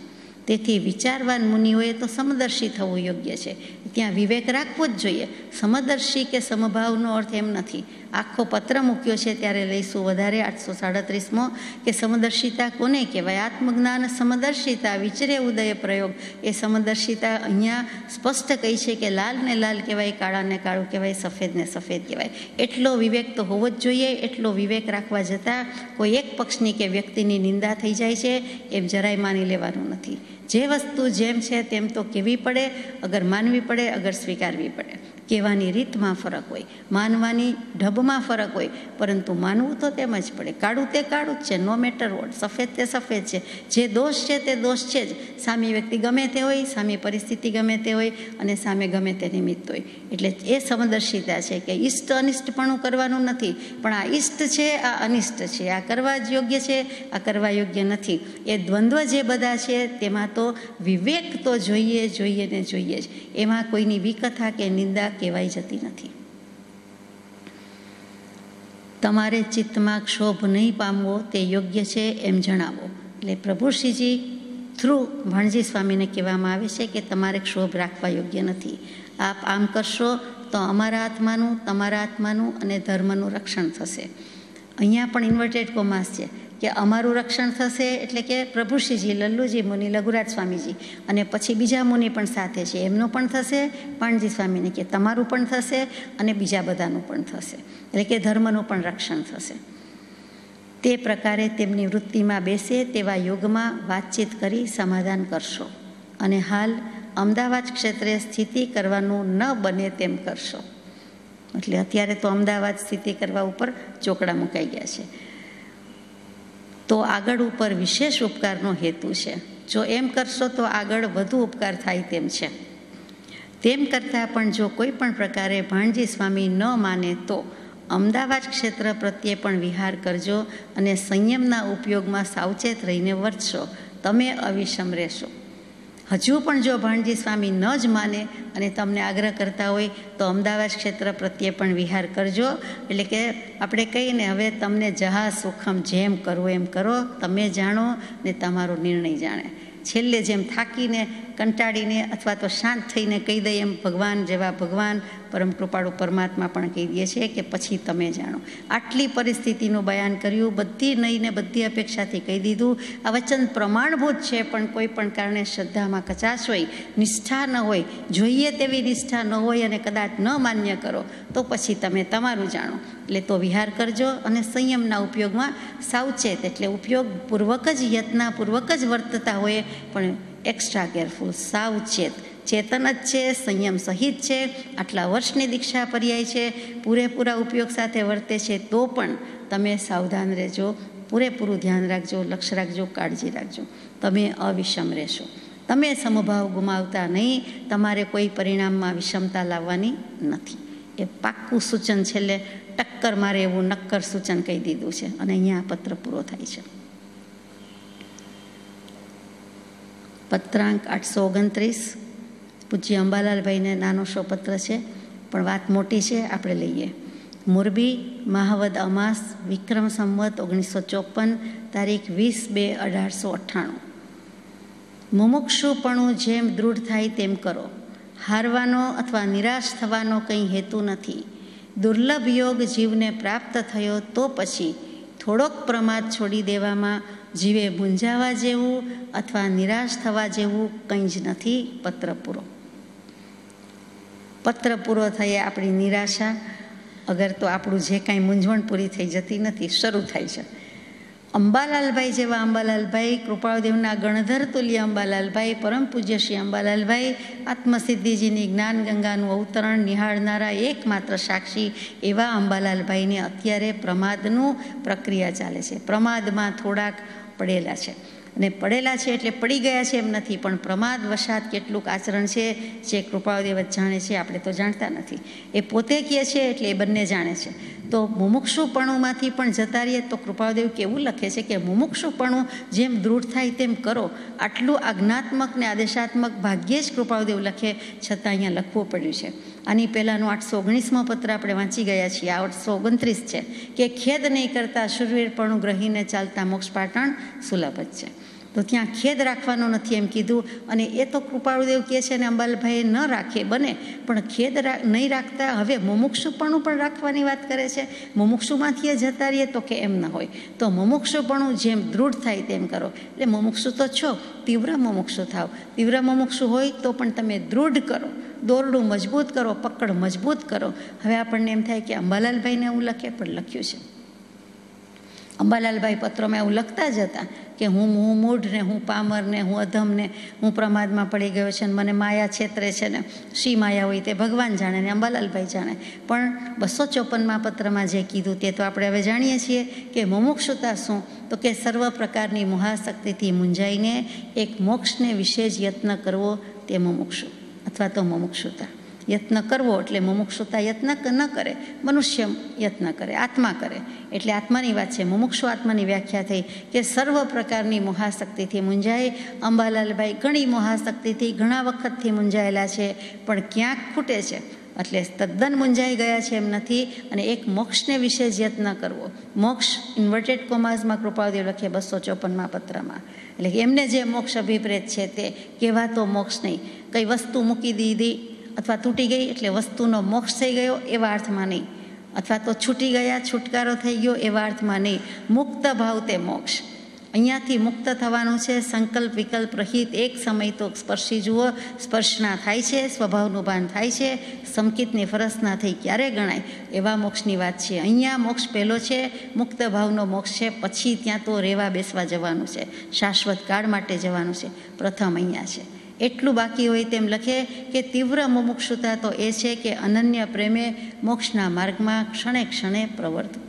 તેથી વિચારવાન મુનિઓએ તો સમદર્શી થવું યોગ્ય છે. ત્યાં વિવેક રાખવો જ જોઈએ. સમદર્શી કે સમભાવનો અર્થ એમ નથી. આખો પત્ર મૂક્યો છે ત્યારે લઈશું વધારે 837મો કે સમદર્શિતા કોને કહેવાય? આત્મજ્ઞાન સમદર્શિતા વિચરે ઉદય પ્રયોગ. એ સમદર્શિતા અહીંયા સ્પષ્ટ કહી છે કે લાલ ને લાલ કહેવાય, કાળા ને કાળું કહેવાય, સફેદ ને સફેદ કહેવાય. એટલો વિવેક તો હોવો જ જોઈએ. એટલો વિવેક રાખવા જતાં કોઈ એક પક્ષની કે વ્યક્તિની નિંદા થઈ જાય છે એમ જરાય માની લેવાનું નથી. જે વસ્તુ જેમ છે તેમ તો કહેવી પડે, અગર માનવી પડે, અગર સ્વીકારવી પડે. કહેવાની રીતમાં ફરક હોય, માનવાની ઢબમાં ફરક હોય, પરંતુ માનવું તો તેમ જ પડે. કાળું તે કાળું જ છે, નો મેટર વોટ. સફેદ તે સફેદ છે. જે દોષ છે તે દોષ છે જ. સામી વ્યક્તિ ગમે તે હોય, સામી પરિસ્થિતિ ગમે તે હોય અને સામે ગમે તે નિમિત્ત હોય. એટલે એ સમદર્શિતા છે કે ઇષ્ટ અનિષ્ટપણું કરવાનું નથી, પણ આ ઇષ્ટ છે, આ અનિષ્ટ છે, આ કરવા જ યોગ્ય છે, આ કરવા યોગ્ય નથી. એ દ્વંદ્વ જે બધા છે તેમાં તો વિવેક તો જોઈએ જોઈએ ને જોઈએ જ. એમાં કોઈની વિકથા કે નિંદા કહેવાઈ જતી નથી. તમારે ચિત્તમાં ક્ષોભ નહીં પામવો તે યોગ્ય છે એમ જણાવો. એટલે પ્રભુશ્રીજી થ્રુ ભાણજી સ્વામીને કહેવામાં આવે છે કે તમારે ક્ષોભ રાખવા યોગ્ય નથી. આપ આમ કરશો તો અમારા આત્માનું, તમારા આત્માનું અને ધર્મનું રક્ષણ થશે. અહીંયા પણ ઇન્વર્ટેડ કોમાસ છે કે અમારું રક્ષણ થશે, એટલે કે પ્રભુશ્રીજી, લલ્લુજી મુનિ, લઘુરાજ સ્વામીજી અને પછી બીજા મુનિ પણ સાથે છે, એમનું પણ થશે. ભાણજી સ્વામીને કે તમારું પણ થશે અને બીજા બધાનું પણ થશે, એટલે કે ધર્મનું પણ રક્ષણ થશે. તે પ્રકારે તેમની વૃત્તિમાં બેસે તેવા યોગમાં વાતચીત કરી સમાધાન કરશો અને હાલ અમદાવાદ ક્ષેત્રે સ્થિતિ કરવાનું ન બને તેમ કરશો. એટલે અત્યારે તો અમદાવાદ સ્થિતિ કરવા ઉપર ચોકડા મુકાઈ ગયા છે. તો આગળ ઉપર વિશેષ ઉપકારનો હેતુ છે. જો એમ કરશો તો આગળ વધુ ઉપકાર થાય તેમ છે. તેમ કરતાં પણ જો કોઈ પણ પ્રકારે ભાણજી સ્વામી ન માને તો અમદાવાદ ક્ષેત્ર પ્રત્યે પણ વિહાર કરજો અને સંયમના ઉપયોગમાં સાવચેત રહીને વર્તશો. તમે અવિષમ રહેશો. હજુ પણ જો ભાણજી સ્વામી ન જ માને અને તમને આગ્રહ કરતા હોય તો અમદાવાદ ક્ષેત્ર પ્રત્યે પણ વિહાર કરજો. એટલે કે આપણે કહીને હવે તમને જહા સુખમ, જેમ કરવું એમ કરો, તમે જાણો ને તમારો નિર્ણય જાણે. છેલ્લે જેમ થાકીને કંટાળીને અથવા તો શાંત થઈને કહી દઈએ એમ ભગવાન જેવા ભગવાન પરમ કૃપાળુ પરમાત્મા પણ કહી દે છે કે પછી તમે જાણો. આટલી પરિસ્થિતિનું બયાન કર્યું, બધી નહીંને બધી અપેક્ષાથી કહી દીધું. આ વચન પ્રમાણભૂત છે, પણ કોઈ પણ કારણે શ્રદ્ધામાં કચાશ હોય, નિષ્ઠા ન હોય, જોઈએ તેવી નિષ્ઠા ન હોય અને કદાચ ન માન્ય કરો તો પછી તમે તમારું જાણો. એટલે તો વિહાર કરજો અને સંયમના ઉપયોગમાં સાવચેત, એટલે ઉપયોગપૂર્વક જ યત્નપૂર્વક જ વર્તતા હોય પણ એક્સ્ટ્રા કેરફુલ, સાવચેત. ચેતન જ છે, સંયમ સહિત છે, આટલા વર્ષની દીક્ષા પર્યાય છે, પૂરેપૂરા ઉપયોગ સાથે વર્તે છે, તો પણ તમે સાવધાન રહેજો, પૂરેપૂરું ધ્યાન રાખજો, લક્ષ્ય રાખજો, કાળજી રાખજો. તમે અવિષમ રહેશો. તમે સમભાવ ગુમાવતા નહીં. તમારે કોઈ પરિણામમાં વિષમતા લાવવાની નથી. એ પાક્કું સૂચન છેલ્લે ટક્કર મારે એવું નક્કર સૂચન કહી દીધું છે. અને અહીંયા પત્ર પૂરો થાય છે. પત્રાંક 829. પૂજ્ય અંબાલાલભાઈને નાનો શો પત્ર છે, પણ વાત મોટી છે, આપણે લઈએ. મોરબી, મહાવદ અમાસ, વિક્રમ સંવત 1954, તારીખ 20/2/1898. મુમુક્ષુપણું જેમ દૃઢ થાય તેમ કરો. હારવાનો અથવા નિરાશ થવાનો કંઈ હેતુ નથી. દુર્લભ યોગ જીવને પ્રાપ્ત થયો તો પછી થોડોક પ્રમાદ છોડી દેવામાં જીવે મૂંઝાવા જેવું અથવા નિરાશ થવા જેવું કંઈ જ નથી. પત્ર પૂરો. પત્ર પૂરો થયે આપણી નિરાશા અગર તો આપણું જે કાંઈ મૂંઝવણ પૂરી થઈ જતી નથી, શરૂ થાય છે. અંબાલાલભાઈ જેવા અંબાલાલભાઈ, કૃપાળુદેવના ગણધર તુલ્ય અંબાલાલભાઈ, પરમ પૂજ્ય શ્રી અંબાલાલભાઈ, આત્મસિદ્ધિજીની જ્ઞાન ગંગાનું અવતરણ નિહાળનારા એકમાત્ર સાક્ષી એવા અંબાલાલભાઈને અત્યારે પ્રમાદનું પ્રક્રિયા ચાલે છે. પ્રમાદમાં થોડાક પડેલા છે, અને પડેલા છે એટલે પડી ગયા છે એમ નથી, પણ પ્રમાદ વશાત કેટલુંક આચરણ છે જે કૃપાળુદેવ જ જાણે છે, આપણે તો જાણતા નથી. એ પોતે કહે છે એટલે એ બંને જાણે છે. તો મુમુક્ષુપણુંમાંથી પણ જતા રહીએ તો કૃપાળુદેવ કેવું લખે છે કે મુમુક્ષુપણું જેમ દૃઢ થાય તેમ કરો. આટલું આજ્ઞાત્મક ને આદેશાત્મક ભાગ્યે જ કૃપાળુદેવ લખે, છતાં અહીંયા લખવું પડ્યું છે. આની પહેલાંનો 819મો પત્ર આપણે વાંચી ગયા છીએ. આ 829 છે કે ખેદ નહીં કરતા શુરવીરપણું ગ્રહીને ચાલતા મોક્ષ પાટણ સુલભ જ છે. તો ત્યાં ખેદ રાખવાનો નથી એમ કીધું. અને એ તો કૃપાળુદેવ કહે છે ને અંબાલાલભાઈ ન રાખે બને, પણ ખેદ નહીં રાખતા હવે મુમુક્ષુપણું પણ રાખવાની વાત કરે છે. મુમુક્ષુમાંથી જતા રહીએ તો કે એમ ન હોય. તો મુમુક્ષુપણું જેમ દૃઢ થાય તેમ કરો. એટલે મુમુક્ષુ તો છો, તીવ્ર મુમુક્ષુ થાવ. તીવ્ર મુમુક્ષુ હોય તો પણ તમે દૃઢ કરો, દોરડું મજબૂત કરો, પકડ મજબૂત કરો. હવે આપણને એમ થાય કે અંબાલાલભાઈને એવું લખે, પણ લખ્યું છે. અંબાલાલભાઈ પત્રોમાં એવું લખતા જ હતા કે હું મૂઢ ને, હું પામર ને, હું અધમ ને, હું પ્રમાદમાં પડી ગયો છે ને મને માયા છેતરે છે ને. શી માયા હોય તે ભગવાન જાણે ને અંબાલાલભાઈ જાણે. પણ 254મા પત્રમાં જે કીધું તે તો આપણે હવે જાણીએ છીએ કે મુમુક્ષુતા શું, તો કે સર્વ પ્રકારની મહાશક્તિથી મૂંઝાઈને એક મોક્ષને વિશે જ યત્ન કરવો તે મુમુક્ષુ અથવા તો મુમુક્ષુતા. યત્ન કરવો એટલે મુમુક્ષુતા યત્ન ન કરે, મનુષ્ય યત્ન કરે, આત્મા કરે. એટલે આત્માની વાત છે. મુમુક્ષુ આત્માની વ્યાખ્યા થઈ કે સર્વ પ્રકારની મહાશક્તિથી મૂંઝાય. અંબાલાલભાઈ ઘણી મહાશક્તિથી ઘણા વખતથી મૂંઝાયેલા છે, પણ ક્યાંક ખૂટે છે. એટલે તદ્દન મૂંઝાઈ ગયા છે એમ નથી. અને એક મોક્ષને વિશે જ યત્ન કરવો. મોક્ષ ઇન્વર્ટેડ કોમાઝમાં કૃપાળુદેવ લખે 254મા પત્રમાં. એટલે એમને જે મોક્ષ અભિપ્રેત છે તે કહેવાતો મોક્ષ નહીં. કઈ વસ્તુ મૂકી દીધી અથવા તૂટી ગઈ એટલે વસ્તુનો મોક્ષ થઈ ગયો એવા અર્થમાં નહીં, અથવા તો છૂટી ગયા, છુટકારો થઈ ગયો એવા અર્થમાં નહીં. મુક્ત ભાવ તે મોક્ષ. અહીંયાથી મુક્ત થવાનું છે. સંકલ્પ વિકલ્પ રહિત એક સમય તો સ્પર્શી જુઓ. સ્પર્શના થાય છે, સ્વભાવનું ભાન થાય છે, સમકિતની ફરસના થઈ ક્યારે ગણાય એવા મોક્ષની વાત છે. અહીંયા મોક્ષ પહેલો છે, મુક્ત ભાવનો મોક્ષ છે. પછી ત્યાં તો રહેવા બેસવા જવાનું છે, શાશ્વત કાળ માટે જવાનું છે. પ્રથમ અહીંયા છે. એટલું બાકી હોય તેમ લખે કે તીવ્ર મુમુક્ષુતા તો એ છે કે અનન્ય પ્રેમે મોક્ષના માર્ગમાં ક્ષણે ક્ષણે પ્રવર્તવું.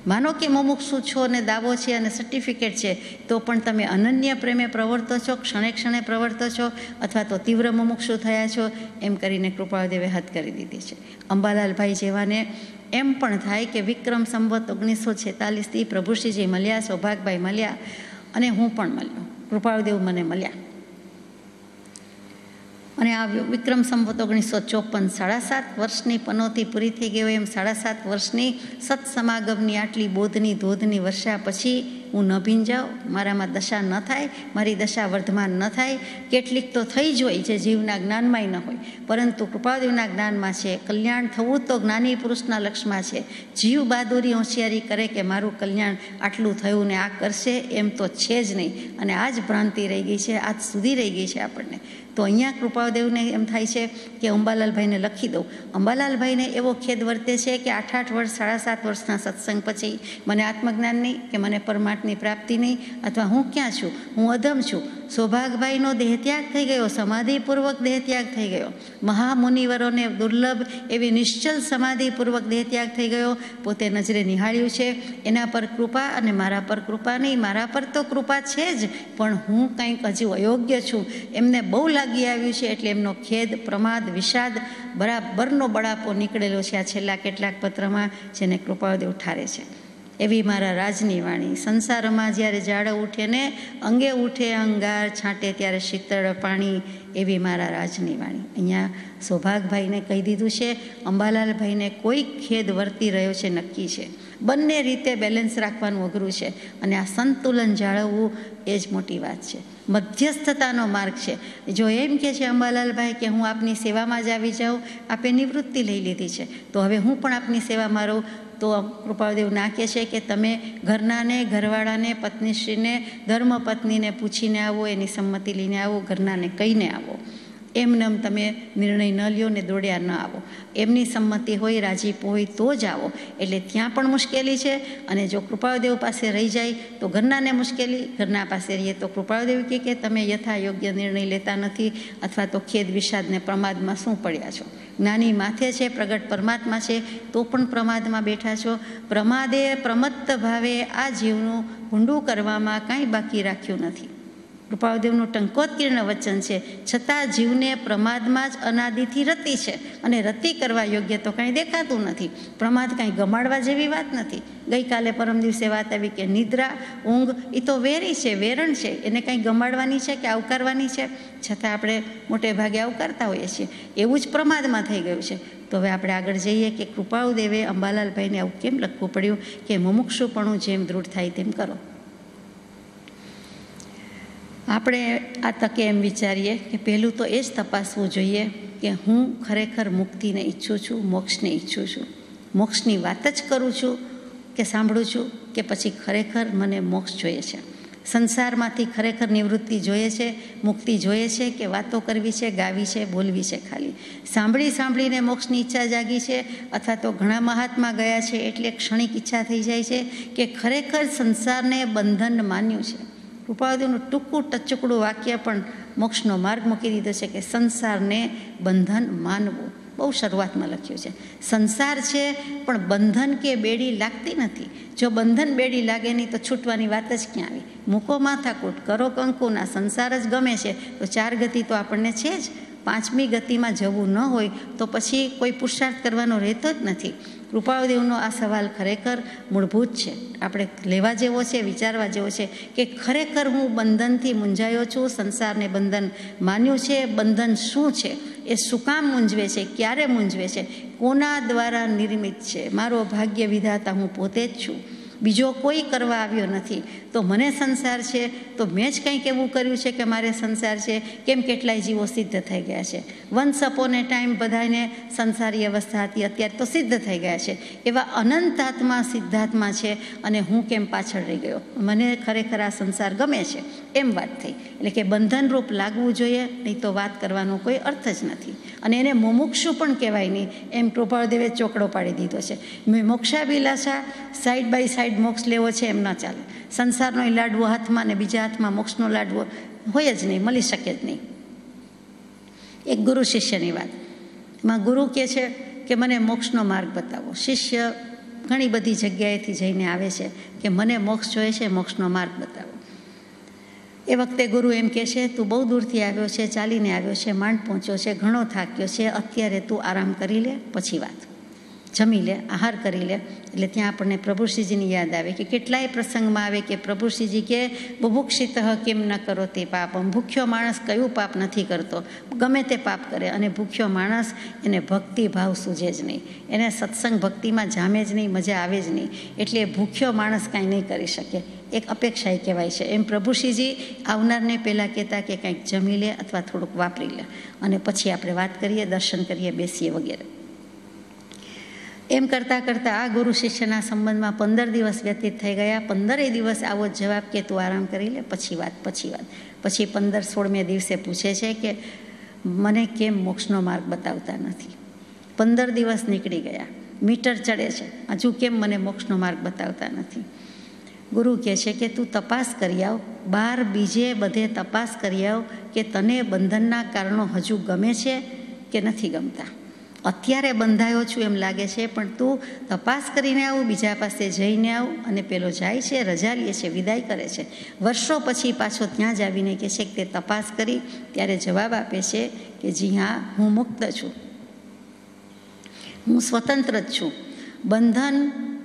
માનો કે મુમુક્ષુ છો ને દાવો છે અને સર્ટિફિકેટ છે, તો પણ તમે અનન્ય પ્રેમે પ્રવર્તો છો, ક્ષણે ક્ષણે પ્રવર્તો છો, અથવા તો તીવ્ર મુમુક્ષુ થયા છો, એમ કરીને કૃપાળુદેવે હદ કરી દીધી છે. અંબાલાલભાઈ જેવાને એમ પણ થાય કે વિક્રમ સંવત 1946થી પ્રભુશ્રીજી મળ્યા, સૌભાગભાઈ મળ્યા અને હું પણ મળ્યો, કૃપાળુદેવ મને મળ્યા. અને આ વિક્રમ સંવત 1954 7.5 વર્ષની પનોતી પૂરી થઈ ગઈ હોય એમ 7.5 વર્ષની સત્સમાગમની આટલી બોધની ધોધની વર્ષા પછી હું ન ભીંજાઉં, મારામાં દશા ન થાય, મારી દશા વર્ધમાન ન થાય. કેટલીક તો થઈ જ હોય જે જીવના જ્ઞાનમાંય ન હોય, પરંતુ કૃપાદેવના જ્ઞાનમાં છે. કલ્યાણ થવું તો જ્ઞાની પુરુષના લક્ષમાં છે. જીવ બહાદુરી હોશિયારી કરે કે મારું કલ્યાણ આટલું થયું ને આ કરશે એમ તો છે જ નહીં. અને આ જ ભ્રાંતિ રહી ગઈ છે, આજ સુધી રહી ગઈ છે આપણને. તો અહીંયા કૃપાદેવને એમ થાય છે કે અંબાલાલભાઈને લખી દઉં. અંબાલાલભાઈને એવો ખેદ વર્તે છે કે 8 વર્ષ 7.5 વર્ષના સત્સંગ પછી મને આત્મજ્ઞાન નહીં, કે મને પરમાર્થની પ્રાપ્તિ નહીં, અથવા હું ક્યાં છું, હું અધમ છું. સૌભાગભાઈનો દેહત્યાગ થઈ ગયો, સમાધિપૂર્વક દેહત્યાગ થઈ ગયો. મહામુનિવરોને દુર્લભ એવી નિશ્ચલ સમાધિપૂર્વક દેહત્યાગ થઈ ગયો. પોતે નજરે નિહાળ્યું છે, એના પર કૃપા અને મારા પર કૃપા નહીં. મારા પર તો કૃપા છે જ, પણ હું કંઈક હજુ અયોગ્ય છું એમને બહુ લાગી આવ્યું છે. એટલે એમનો ખેદ, પ્રમાદ, વિષાદ બરાબરનો બળાપો નીકળેલો છે આ છેલ્લા કેટલાક પત્રમાં, જેને કૃપાદેવ ઠારે છે. એવી મારા રાજની વાણી. સંસારમાં જ્યારે ઝાડ ઉઠે ને અંગે ઉઠે અંગાર, છાંટે ત્યારે શીતળ પાણી, એવી મારા રાજની વાણી. અહીંયા સૌભાગભાઈને કહી દીધું છે. અંબાલાલભાઈને કોઈ ખેદ વર્તી રહ્યો છે નક્કી છે. બંને રીતે બેલેન્સ રાખવાનું અઘરું છે, અને આ સંતુલન જાળવવું એ જ મોટી વાત છે. મધ્યસ્થતાનો માર્ગ છે. જો એમ કે છે અંબાલાલભાઈ કે હું આપની સેવામાં જ આવી જાઉં, આપે નિવૃત્તિ લઈ લીધી છે, તો હવે હું પણ આપની સેવામાં રહું, તો કૃપાદેવ ના કહે છે કે તમે ઘરનાને, ઘરવાળાને, પત્નીશ્રીને, ધર્મપત્નીને પૂછીને આવો, એની સંમતિ લઈને આવો, ઘરનાને કહીને આવો. એમનેમ તમે નિર્ણય ન લ્યો ને દોડ્યા ન આવો. એમની સંમતિ હોય, રાજીપો હોય તો જ આવો. એટલે ત્યાં પણ મુશ્કેલી છે. અને જો કૃપાદેવ પાસે રહી જાય તો ઘરનાને મુશ્કેલી, ઘરના પાસે રહીએ તો કૃપાદેવ કહે કે તમે યથા યોગ્ય નિર્ણય લેતા નથી, અથવા તો ખેદ, વિષાદને પ્રમાદમાં શું પડ્યા છો. જ્ઞાની માથે છે, પ્રગટ પરમાત્મા છે, તો પણ પ્રમાદમાં બેઠા છો. પ્રમાદે પ્રમત્ત ભાવે આ જીવનું ભૂંડું કરવામાં કાંઈ બાકી રાખ્યું નથી. કૃપાદેવનું ટંકોત્કીર્ણ વચન છે. છતાં જીવને પ્રમાદમાં જ અનાદિથી રતિ છે, અને રતિ કરવા યોગ્ય તો કાંઈ દેખાતું નથી. પ્રમાદ કાંઈ ગમાડવા જેવી વાત નથી. ગઈકાલે પરમ દિવસે વાત આવી કે નિદ્રા, ઊંઘ એ તો વેરી છે, વેરણ છે, એને કાંઈ ગમાડવાની છે કે આવકારવાની છે. છતાં આપણે મોટે ભાગે આવકારતા હોઈએ છીએ. એવું જ પ્રમાદમાં થઈ ગયું છે. તો હવે આપણે આગળ જઈએ કે કૃપાદેવે અંબાલાલભાઈને આવું કેમ લખવું પડ્યું કે મુમુક્ષુપણું જેમ દૃઢ થાય તેમ કરો. આપણે આ તકે એમ વિચારીએ કે પહેલું તો એ જ તપાસવું જોઈએ કે હું ખરેખર મુક્તિને ઈચ્છું છું, મોક્ષને ઈચ્છું છું. મોક્ષની વાત જ કરું છું કે સાંભળું છું, કે પછી ખરેખર મને મોક્ષ જોઈએ છે. સંસારમાંથી ખરેખર નિવૃત્તિ જોઈએ છે, મુક્તિ જોઈએ છે, કે વાતો કરવી છે, ગાવી છે, બોલવી છે, ખાલી સાંભળીને મોક્ષની ઈચ્છા જાગી છે, અથવા તો ઘણા મહાત્મા ગયા છે એટલે ક્ષણિક ઈચ્છા થઈ જાય છે, કે ખરેખર સંસારને બંધન માન્યું છે. કૃપાદેવનું ટૂંકું ટચુકડું વાક્ય પણ મોક્ષનો માર્ગ મૂકી દીધો છે કે સંસારને બંધન માનવું. બહુ શરૂઆતમાં લખ્યું છે. સંસાર છે પણ બંધન કે બેડી લાગતી નથી. જો બંધન બેડી લાગે નહીં તો છૂટવાની વાત જ ક્યાં આવી. મૂકો માથાકૂટ, કરો કંકુના, સંસાર જ ગમે છે તો 4 ગતિ તો આપણને છે જ. 5મી ગતિમાં જવું ન હોય તો પછી કોઈ પુરુષાર્થ કરવાનો રહેતો જ નથી. કૃપાદેવનો આ સવાલ ખરેખર મૂળભૂત છે, આપણે લેવા જેવો છે, વિચારવા જેવો છે કે ખરેખર હું બંધનથી મૂંઝાયો છું, સંસારને બંધન માન્યું છે. બંધન શું છે, એ શું કામ મૂંઝવે છે, ક્યારે મૂંઝવે છે, કોના દ્વારા નિર્મિત છે. મારો ભાગ્ય વિધાતા હું પોતે જ છું, બીજો કોઈ કરવા આવ્યો નથી. તો મને સંસાર છે તો મેં જ કંઈક એવું કર્યું છે કે મારે સંસાર છે. કેમ કેટલાય જીવો સિદ્ધ થઈ ગયા છે. વન્સ અપોન એ ટાઈમ બધાને સંસારી અવસ્થા હતી, અત્યારે તો સિદ્ધ થઈ ગયા છે. એવા અનંત આત્મા સિદ્ધાત્મા છે, અને હું કેમ પાછળ રહી ગયો. મને ખરેખર આ સંસાર ગમે છે એમ વાત થઈ. એટલે કે બંધનરૂપ લાગવું જોઈએ, નહીં તો વાત કરવાનો કોઈ અર્થ જ નથી. અને એને મુમુક્ષુ પણ કહેવાય નહીં, એમ કૃપાદેવે ચોકડો પાડી દીધો છે. મોક્ષાભિલાષા સાઈડ બાય સાઈડ મોક્ષ લેવો છે એમ ન ચાલે. સંસારનો લાડવો હાથમાં ને બીજા હાથમાં મોક્ષનો લાડવો હોય જ નહીં, મળી શકે જ નહીં. એક ગુરુ શિષ્યની વાત. એમાં ગુરુ કહે છે કે મને મોક્ષનો માર્ગ બતાવો. શિષ્ય ઘણી બધી જગ્યાએથી જઈને આવે છે કે મને મોક્ષ જોઈએ છે, મોક્ષનો માર્ગ બતાવો. એ વખતે ગુરુ એમ કહે છે તું બહુ દૂરથી આવ્યો છે, ચાલીને આવ્યો છે, માંડ પહોંચ્યો છે, ઘણો થાક્યો છે, અત્યારે તું આરામ કરી લે, પછી વાત. જમી લે, આહાર કરી લે. એટલે ત્યાં આપણને પ્રભુશ્રીજીની યાદ આવે કે કેટલાય પ્રસંગમાં આવે કે પ્રભુશ્રીજી કે બુભુક્ષિત કેમ ન કરો તે પાપમ. ભૂખ્યો માણસ કયું પાપ નથી કરતો, ગમે તે પાપ કરે. અને ભૂખ્યો માણસ એને ભક્તિ ભાવ સૂઝે જ નહીં, એને સત્સંગ ભક્તિમાં જામે જ નહીં, મજા આવે જ નહીં. એટલે ભૂખ્યો માણસ કાંઈ નહીં કરી શકે, એક અપેક્ષા એ કહેવાય છે. એમ પ્રભુશ્રીજી આવનારને પહેલાં કહેતા કે કંઈક જમી લે અથવા થોડુંક વાપરી લે અને પછી આપણે વાત કરીએ, દર્શન કરીએ, બેસીએ વગેરે. એમ કરતાં કરતાં આ ગુરુ શિષ્યના સંબંધમાં 15 દિવસ વ્યતીત થઈ ગયા. 15 દિવસ આવો જ જવાબ કે તું આરામ કરી લે, પછી વાત. પછી 15-16મે દિવસે પૂછે છે કે મને કેમ મોક્ષનો માર્ગ બતાવતા નથી. 15 દિવસ નીકળી ગયા, મીટર ચડે છે, હજુ કેમ મને મોક્ષનો માર્ગ બતાવતા નથી. ગુરુ કહે છે કે તું તપાસ કરી આવ, બહાર બીજે બધે તપાસ કરી આવ કે તને બંધનના કારણો હજુ ગમે છે કે નથી ગમતા. અત્યારે બંધાયો છું એમ લાગે છે, પણ તું તપાસ કરીને આવું, બીજા પાસે જઈને આવું. અને પેલો જાય છે, રજા લે છે, વિદાય કરે છે. વર્ષો પછી પાછો ત્યાં જ આવીને કહે છે કે તે તપાસ કરી. ત્યારે જવાબ આપે છે કે જી હા, હું મુક્ત છું, હું સ્વતંત્ર જ છું. બંધન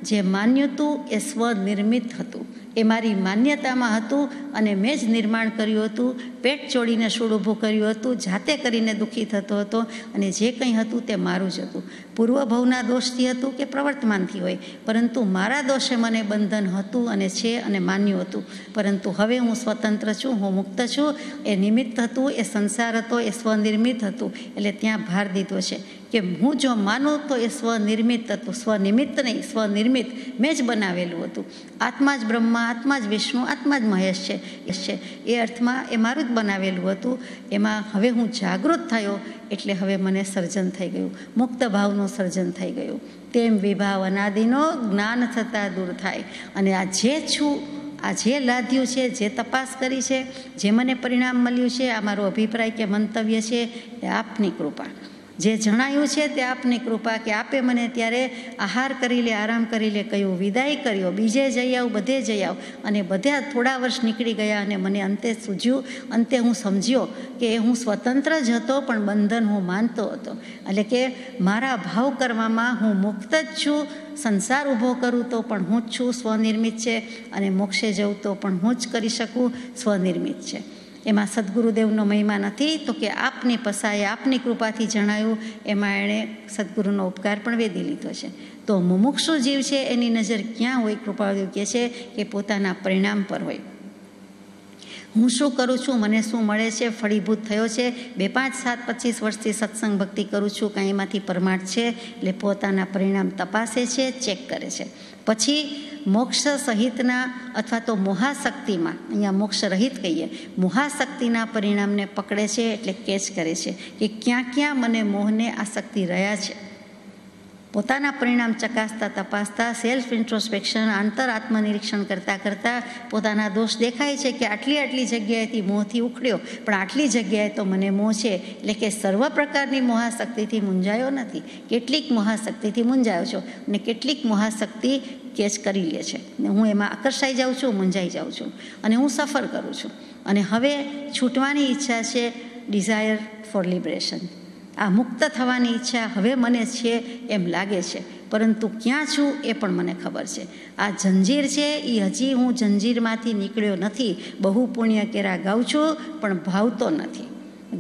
જે માન્યું હતું એ સ્વનિર્મિત હતું, એ મારી માન્યતામાં હતું અને મેં જ નિર્માણ કર્યું હતું. પેટ ચોડીને શૂળ ઊભું કર્યું હતું, જાતે કરીને દુઃખી થતો હતો. અને જે કંઈ હતું તે મારું જ હતું. પૂર્વભવના દોષથી હતું કે પ્રવર્તમાનથી હોય, પરંતુ મારા દોષે મને બંધન હતું અને છે અને માન્યું હતું. પરંતુ હવે હું સ્વતંત્ર છું, હું મુક્ત છું. એ નિમિત્ત હતું, એ સંસાર હતો, એ સ્વનિર્મિત હતું. એટલે ત્યાં ભાર દીધો છે કે હું જો માનું તો એ સ્વનિર્મિત હતું, સ્વનિમિત્ત નહીં, સ્વનિર્મિત. મેં જ બનાવેલું હતું. આત્મા જ બ્રહ્મા, આત્મા જ વિષ્ણુ, આત્મા જ મહેશ છે. એ અર્થમાં એ મારું જ બનાવેલું હતું. એમાં હવે હું જાગૃત થયો એટલે હવે મને સર્જન થઈ ગયું, મુક્ત ભાવનું સર્જન થઈ ગયું. તેમ વિભાવ અનાદિનો જ્ઞાન થતાં દૂર થાય. અને આ જે છું, આ જે લાદ્યું છે, જે તપાસ કરી છે, જે મને પરિણામ મળ્યું છે, આ મારો અભિપ્રાય કે મંતવ્ય છે, એ આપની કૃપા. જે જણાયું છે તે આપની કૃપા કે આપે મને ત્યારે આહાર કરી લે, આરામ કરી લે કહ્યું, વિદાય કર્યો, બીજે જઈ આવ, બધે જઈ આવ. અને બધા થોડા વર્ષ નીકળી ગયા અને મને અંતે સૂઝ્યું, અંતે હું સમજ્યો કે હું સ્વતંત્ર જ હતો, પણ બંધન હું માનતો હતો. એટલે કે મારા ભાવ કરવામાં હું મુક્ત જ છું. સંસાર ઊભો કરું તો પણ હું જ છું, સ્વનિર્મિત છે. અને મોક્ષે જવું તો પણ હું જ કરી શકું, સ્વનિર્મિત છે. એમાં સદગુરુદેવનો મહિમા નથી, તો કે આપની પસાએ આપની કૃપાથી જણાયું. એમાં એણે સદગુરુનો ઉપકાર પણ વેદી લીધો છે. તો મુમુક્ષુ જીવ છે એની નજર ક્યાં હોય? કૃપાળુદેવ કહે છે કે પોતાના પરિણામ પર હોય. હું શું કરું છું, મને શું મળે છે, ફળીભૂત થયો છે, 2, 5, 7, 25 વર્ષથી સત્સંગ ભક્તિ કરું છું, કાંઈ એમાંથી પરમાર્થ છે? એટલે પોતાના પરિણામ તપાસે છે, ચેક કરે છે. પછી મોક્ષ સહિતના અથવા તો મોહાશક્તિમાં, અહીંયા મોક્ષ રહિત કહીએ, મોહાશક્તિના પરિણામને પકડે છે. એટલે કેચ કરે છે કે ક્યાં ક્યાં મને મોહને આસક્તિ રહ્યા છે. પોતાના પરિણામ ચકાસતા તપાસતા, સેલ્ફ ઇન્ટ્રોસ્પેક્શન, આંતર આત્મનિરીક્ષણ કરતાં કરતાં પોતાના દોષ દેખાય છે કે આટલી જગ્યાએથી મોહથી ઉખડ્યો, પણ આટલી જગ્યાએ તો મને મોહ છે. એટલે કે સર્વ પ્રકારની મોહાશક્તિથી મૂંઝાયો નથી, કેટલીક મોહાશક્તિથી મૂંઝાયો છો અને કેટલીક મોહાશક્તિ કેચ કરી લે છે. ને હું એમાં આકર્ષાઈ જાઉં છું, મૂંઝાઈ જાઉં છું અને હું સફર કરું છું. અને હવે છૂટવાની ઈચ્છા છે, ડિઝાયર ફોર લિબરેશન. આ મુક્ત થવાની ઈચ્છા હવે મને છે એમ લાગે છે, પરંતુ ક્યાં છું એ પણ મને ખબર છે. આ જંજીર છે એ હજી હું જંજીરમાંથી નીકળ્યો નથી. બહુ પુણ્ય કેરા ગાઉં છું પણ ભાવતો નથી.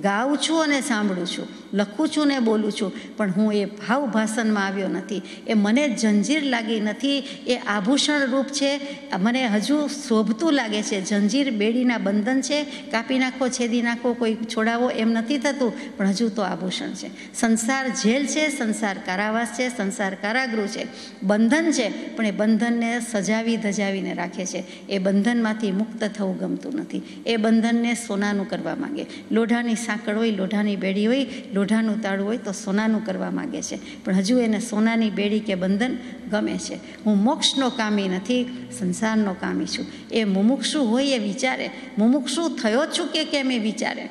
ગાઉં છું અને સાંભળું છું, લખું છું ને બોલું છું, પણ હું એ ભાવ ભાષણમાં આવ્યો નથી. એ મને જંજીર લાગી નથી, એ આભૂષણ રૂપ છે. મને હજુ શોભતું લાગે છે. જંજીર બેડીના બંધન છે, કાપી નાખો, છેદી નાખો, કોઈ છોડાવો એમ નથી થતું, પણ હજુ તો આભૂષણ છે. સંસાર જેલ છે, સંસાર કારાવાસ છે, સંસાર કારાગૃહ છે, બંધન છે. પણ એ બંધનને સજાવી ધજાવીને રાખે છે. એ બંધનમાંથી મુક્ત થવું ગમતું નથી. એ બંધનને સોનાનું કરવા માગે. લોઢાની સાંકળ હોય, લોઢાની બેડી હોય, લોઢાનું તાળું હોય તો સોનાનું કરવા માગે છે, પણ હજુ એને સોનાની બેડી કે બંધન ગમે છે. હું મોક્ષનો કામી નથી, સંસારનો કામી છું. એ મુમુક્ષુ હોય એ વિચારે, મુમુક્ષુ થયો છું કે કેમ એ વિચારે.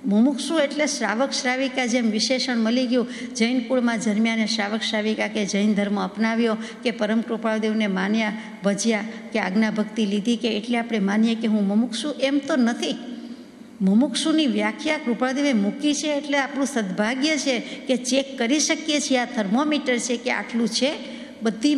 મુમુક્ષુ એટલે શ્રાવક શ્રાવિકા, જેમ વિશેષણ મળી ગયું. જૈન કુળમાં જન્મ્યા ને શ્રાવક શ્રાવિકા કે જૈન ધર્મ અપનાવ્યો કે પરમ કૃપાળદેવને માન્યા, ભજ્યા કે આજ્ઞા ભક્તિ લીધી કે એટલે આપણે માનીએ કે હું મુમુક્ષુ, એમ તો નથી. મુમુક્ષુની વ્યાખ્યા કૃપાળદેવે મૂકી છે એટલે આપણું સદભાગ્ય છે કે ચેક કરી શકીએ છીએ. આ થર્મોમીટર છે કે આટલું છે. બધી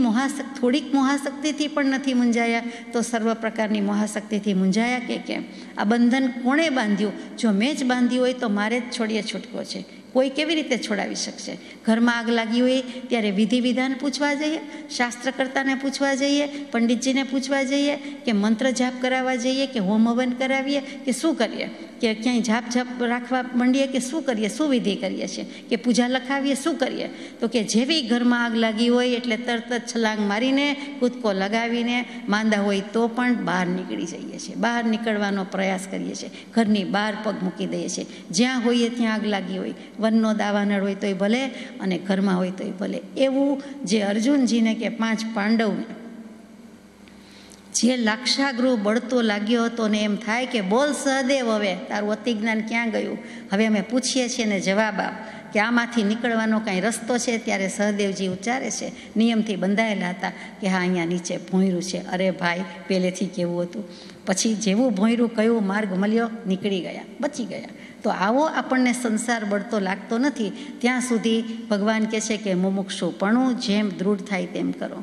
થોડીક મહાશક્તિથી પણ નથી મૂંઝાયા તો સર્વ પ્રકારની મહાશક્તિથી મૂંઝાયા કે કેમ? આ બંધન કોણે બાંધ્યું? જો મેં જ બાંધ્યું હોય તો મારે જ છોડીએ છૂટકો છે. કોઈ કેવી રીતે છોડાવી શકશે? ઘરમાં આગ લાગી હોય ત્યારે વિધિ વિધાન પૂછવા જઈએ, શાસ્ત્રકર્તાને પૂછવા જઈએ, પંડિતજીને પૂછવા જઈએ, કે મંત્ર જાપ કરાવવા જઈએ, કે હોમ હવન કરાવીએ, કે શું કરીએ? કે ક્યાંય જાપ રાખવા માંડીએ, કે શું કરીએ? શું વિધિ કરીએ છીએ? કે પૂજા લખાવીએ? શું કરીએ? તો કે જેવી ઘરમાં આગ લાગી હોય એટલે તરત જ છલાંગ મારીને કૂદકો લગાવીને માંદા હોય તો પણ બહાર નીકળી જઈએ છીએ. બહાર નીકળવાનો પ્રયાસ કરીએ છીએ. ઘરની બહાર પગ મૂકી દઈએ છીએ. જ્યાં હોઈએ ત્યાં આગ લાગી હોય, વનનો દાવાનળ હોય તોય ભલે અને ઘરમાં હોય તોય ભલે. એવું જે અર્જુનજીને કે 5 પાંડવને જે લાક્ષાગૃહ બળતો લાગ્યો હતો ને એમ થાય કે બોલ સહદેવ, હવે તારું અતિજ્ઞાન ક્યાં ગયું? હવે અમે પૂછીએ છીએ ને જવાબ આપ કે આમાંથી નીકળવાનો કાંઈ રસ્તો છે? ત્યારે સહદેવજી ઉચ્ચારે છે, નિયમથી બંધાયેલા હતા કે હા અહીંયા નીચે ભોંયરું છે. અરે ભાઈ, પહેલેથી કેવું હતું? પછી જેવું ભોંયરું કયું માર્ગ મળ્યો, નીકળી ગયા, બચી ગયા. તો આવો આપણને સંસાર બળતો લાગતો નથી ત્યાં સુધી ભગવાન કહે છે કે મુમુક્ષુપણું જેમ દૃઢ થાય તેમ કરો.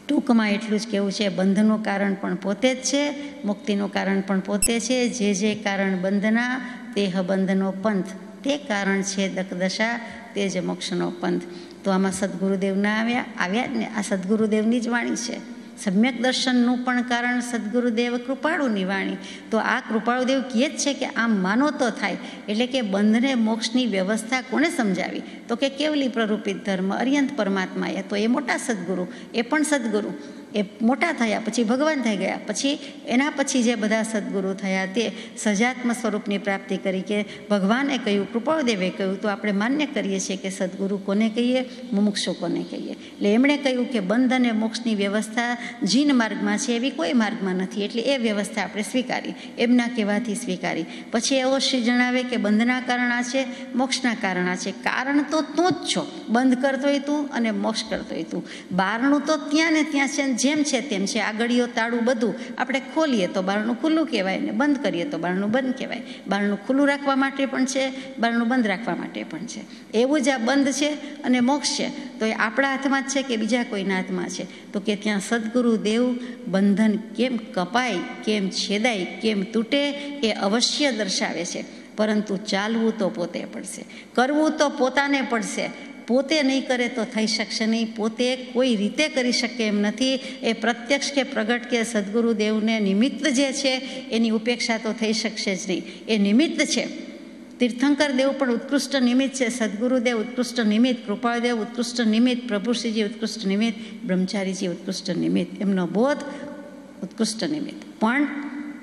ટૂંકમાં એટલું જ કહેવું છે, બંધનું કારણ પણ પોતે જ છે, મુક્તિનું કારણ પણ પોતે છે. જે કારણ બંધના તેહ બંધનો પંથ, તે કારણ છે દકદશા, તે જ મોક્ષનો પંથ. તો આમાં સદગુરુદેવ ના આવ્યા જ ને. આ સદગુરુદેવની જ વાણી છે. સમ્યક દર્શનનું પણ કારણ સદગુરુદેવ કૃપાળુની વાણી. તો આ કૃપાળુદેવ કહે જ છે કે આમ માનો તો થાય. એટલે કે બંધને મોક્ષની વ્યવસ્થા કોણે સમજાવી? તો કે કેવલી પ્રરૂપિત ધર્મ અર્યંત પરમાત્માએ. તો એ મોટા સદગુરુ, એ પણ સદગુરુ, એ મોટા થયા પછી ભગવાન થઈ ગયા. પછી એના પછી જે બધા સદગુરુ થયા તે સજાત્મ સ્વરૂપની પ્રાપ્તિ કરી. કે ભગવાને કહ્યું, કૃપાળુદેવે કહ્યું, તો આપણે માન્ય કરીએ છીએ કે સદગુરુ કોને કહીએ, મુમુક્ષુ કોને કહીએ. એટલે એમણે કહ્યું કે બંધ અને મોક્ષની વ્યવસ્થા જીન માર્ગમાં છે, એવી કોઈ માર્ગમાં નથી. એટલે એ વ્યવસ્થા આપણે સ્વીકારી, એમના કહેવાથી સ્વીકારી. પછી એવો શ્રી જણાવે કે બંધના કારણ આ છે, મોક્ષના કારણ આ છે. કારણ તો તું જ છો. બંધ કરતોય તું અને મોક્ષ કરતોય તું. બારણું તો ત્યાં ને ત્યાં છે, જેમ છે તેમ છે. આગળીઓ તાળું બધું આપણે ખોલીએ તો બારણું ખુલ્લું કહેવાય, ને બંધ કરીએ તો બારણું બંધ કહેવાય. બારણું ખુલ્લું રાખવા માટે પણ છે, બારણું બંધ રાખવા માટે પણ છે. એવું જ આ બંધ છે અને મોક્ષ છે તો એ આપણા હાથમાં જ છે કે બીજા કોઈના હાથમાં છે? તો કે ત્યાં સદગુરુદેવ બંધન કેમ કપાય, કેમ છેદાય, કેમ તૂટે એ અવશ્ય દર્શાવે છે. પરંતુ ચાલવું તો પોતે પડશે, કરવું તો પોતાને પડશે. પોતે નહીં કરે તો થઈ શકશે નહીં. પોતે કોઈ રીતે કરી શકે એમ નથી. એ પ્રત્યક્ષ કે પ્રગટ કે સદગુરુદેવને નિમિત્ત જે છે એની ઉપેક્ષા તો થઈ શકશે જ નહીં. એ નિમિત્ત છે. તીર્થંકર દેવ પણ ઉત્કૃષ્ટ નિમિત્ત છે, સદગુરુદેવ ઉત્કૃષ્ટ નિમિત્ત, કૃપાળદેવ ઉત્કૃષ્ટ નિમિત્ત, પ્રભુશ્રીજી ઉત્કૃષ્ટ નિમિત્ત, બ્રહ્મચારીજી ઉત્કૃષ્ટ નિમિત્ત, એમનો બોધ ઉત્કૃષ્ટ નિમિત્ત. પણ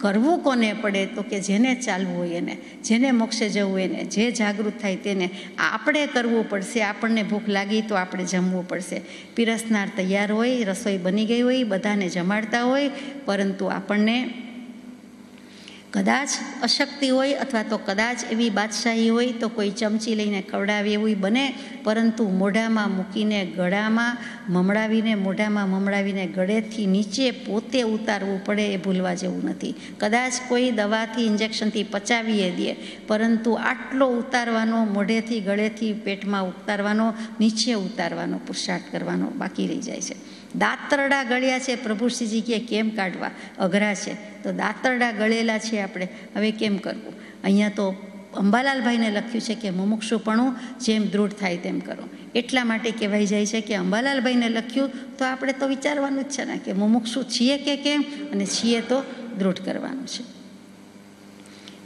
કરવું કોને પડે? તો કે જેને ચાલવું હોય એને, જેને મોક્ષે જવું હોય એને, જે જાગૃત થાય તેને. આપણે કરવું પડશે. આપણને ભૂખ લાગી તો આપણે જમવું પડશે. પીરસનાર તૈયાર હોય, રસોઈ બની ગઈ હોય, બધાને જમાડતા હોય, પરંતુ આપણને કદાચ અશક્તિ હોય અથવા તો કદાચ એવી બાદશાહી હોય તો કોઈ ચમચી લઈને ખવડાવે એવું બને, પરંતુ મોઢામાં મૂકીને ગળામાં મમડાવીને, મોઢામાં મમડાવીને ગળેથી નીચે પોતે ઉતારવું પડે એ ભૂલવા જેવું નથી. કદાચ કોઈ દવાથી ઇન્જેક્શનથી પચાવીએ દે, પરંતુ આટલો ઉતારવાનો, મોઢેથી ગળેથી પેટમાં ઉતારવાનો, નીચે ઉતારવાનો પુરુષાર્થ કરવાનો બાકી રહી જાય છે. દાંતરડા ગળ્યા છે, પ્રભુશ્રીજી કે કેમ કાઢવા? અઘરા છે. તો દાંતરડા ગળેલા છે આપણે, હવે કેમ કરવું? અહીંયા તો અંબાલાલભાઈને લખ્યું છે કે મુમુક્ષુપણું જેમ દૃઢ થાય તેમ કરો. એટલા માટે કહેવાય જાય છે કે અંબાલાલભાઈને લખ્યું તો આપણે તો વિચારવાનું જ છે ને કે મુમુક્ષુ છીએ કે કેમ, અને છીએ તો દૃઢ કરવાનું છે.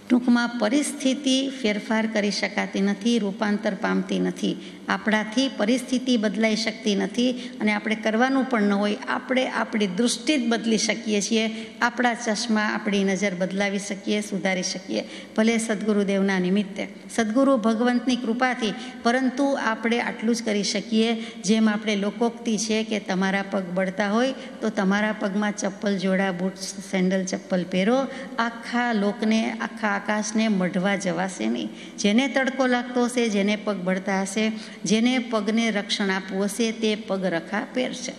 ટૂંકમાં પરિસ્થિતિ ફેરફાર કરી શકાતી નથી, રૂપાંતર પામતી નથી. આપણાથી પરિસ્થિતિ બદલાઈ શકતી નથી અને આપણે કરવાનું પણ ન હોય. આપણે આપણી દૃષ્ટિ જ બદલી શકીએ છીએ. આપણા ચશ્મા, આપણી નજર બદલાવી શકીએ, સુધારી શકીએ, ભલે સદગુરુદેવના નિમિત્તે, સદગુરુ ભગવંતની કૃપાથી. પરંતુ આપણે આટલું જ કરી શકીએ. જેમ આપણે લોકોક્તિ છે કે તમારા પગ બળતા હોય તો તમારા પગમાં ચપ્પલ, જોડા, બૂટ, સેન્ડલ, ચપ્પલ પહેરો. આખા લોકને, આખા આકાશને મઢવા જવાશે નહીં. જેને તડકો લાગતો હશે, જેને પગ બળતા હશે, જેને પગને રક્ષણ આપવું હશે તે પગ રખા પહેરશે.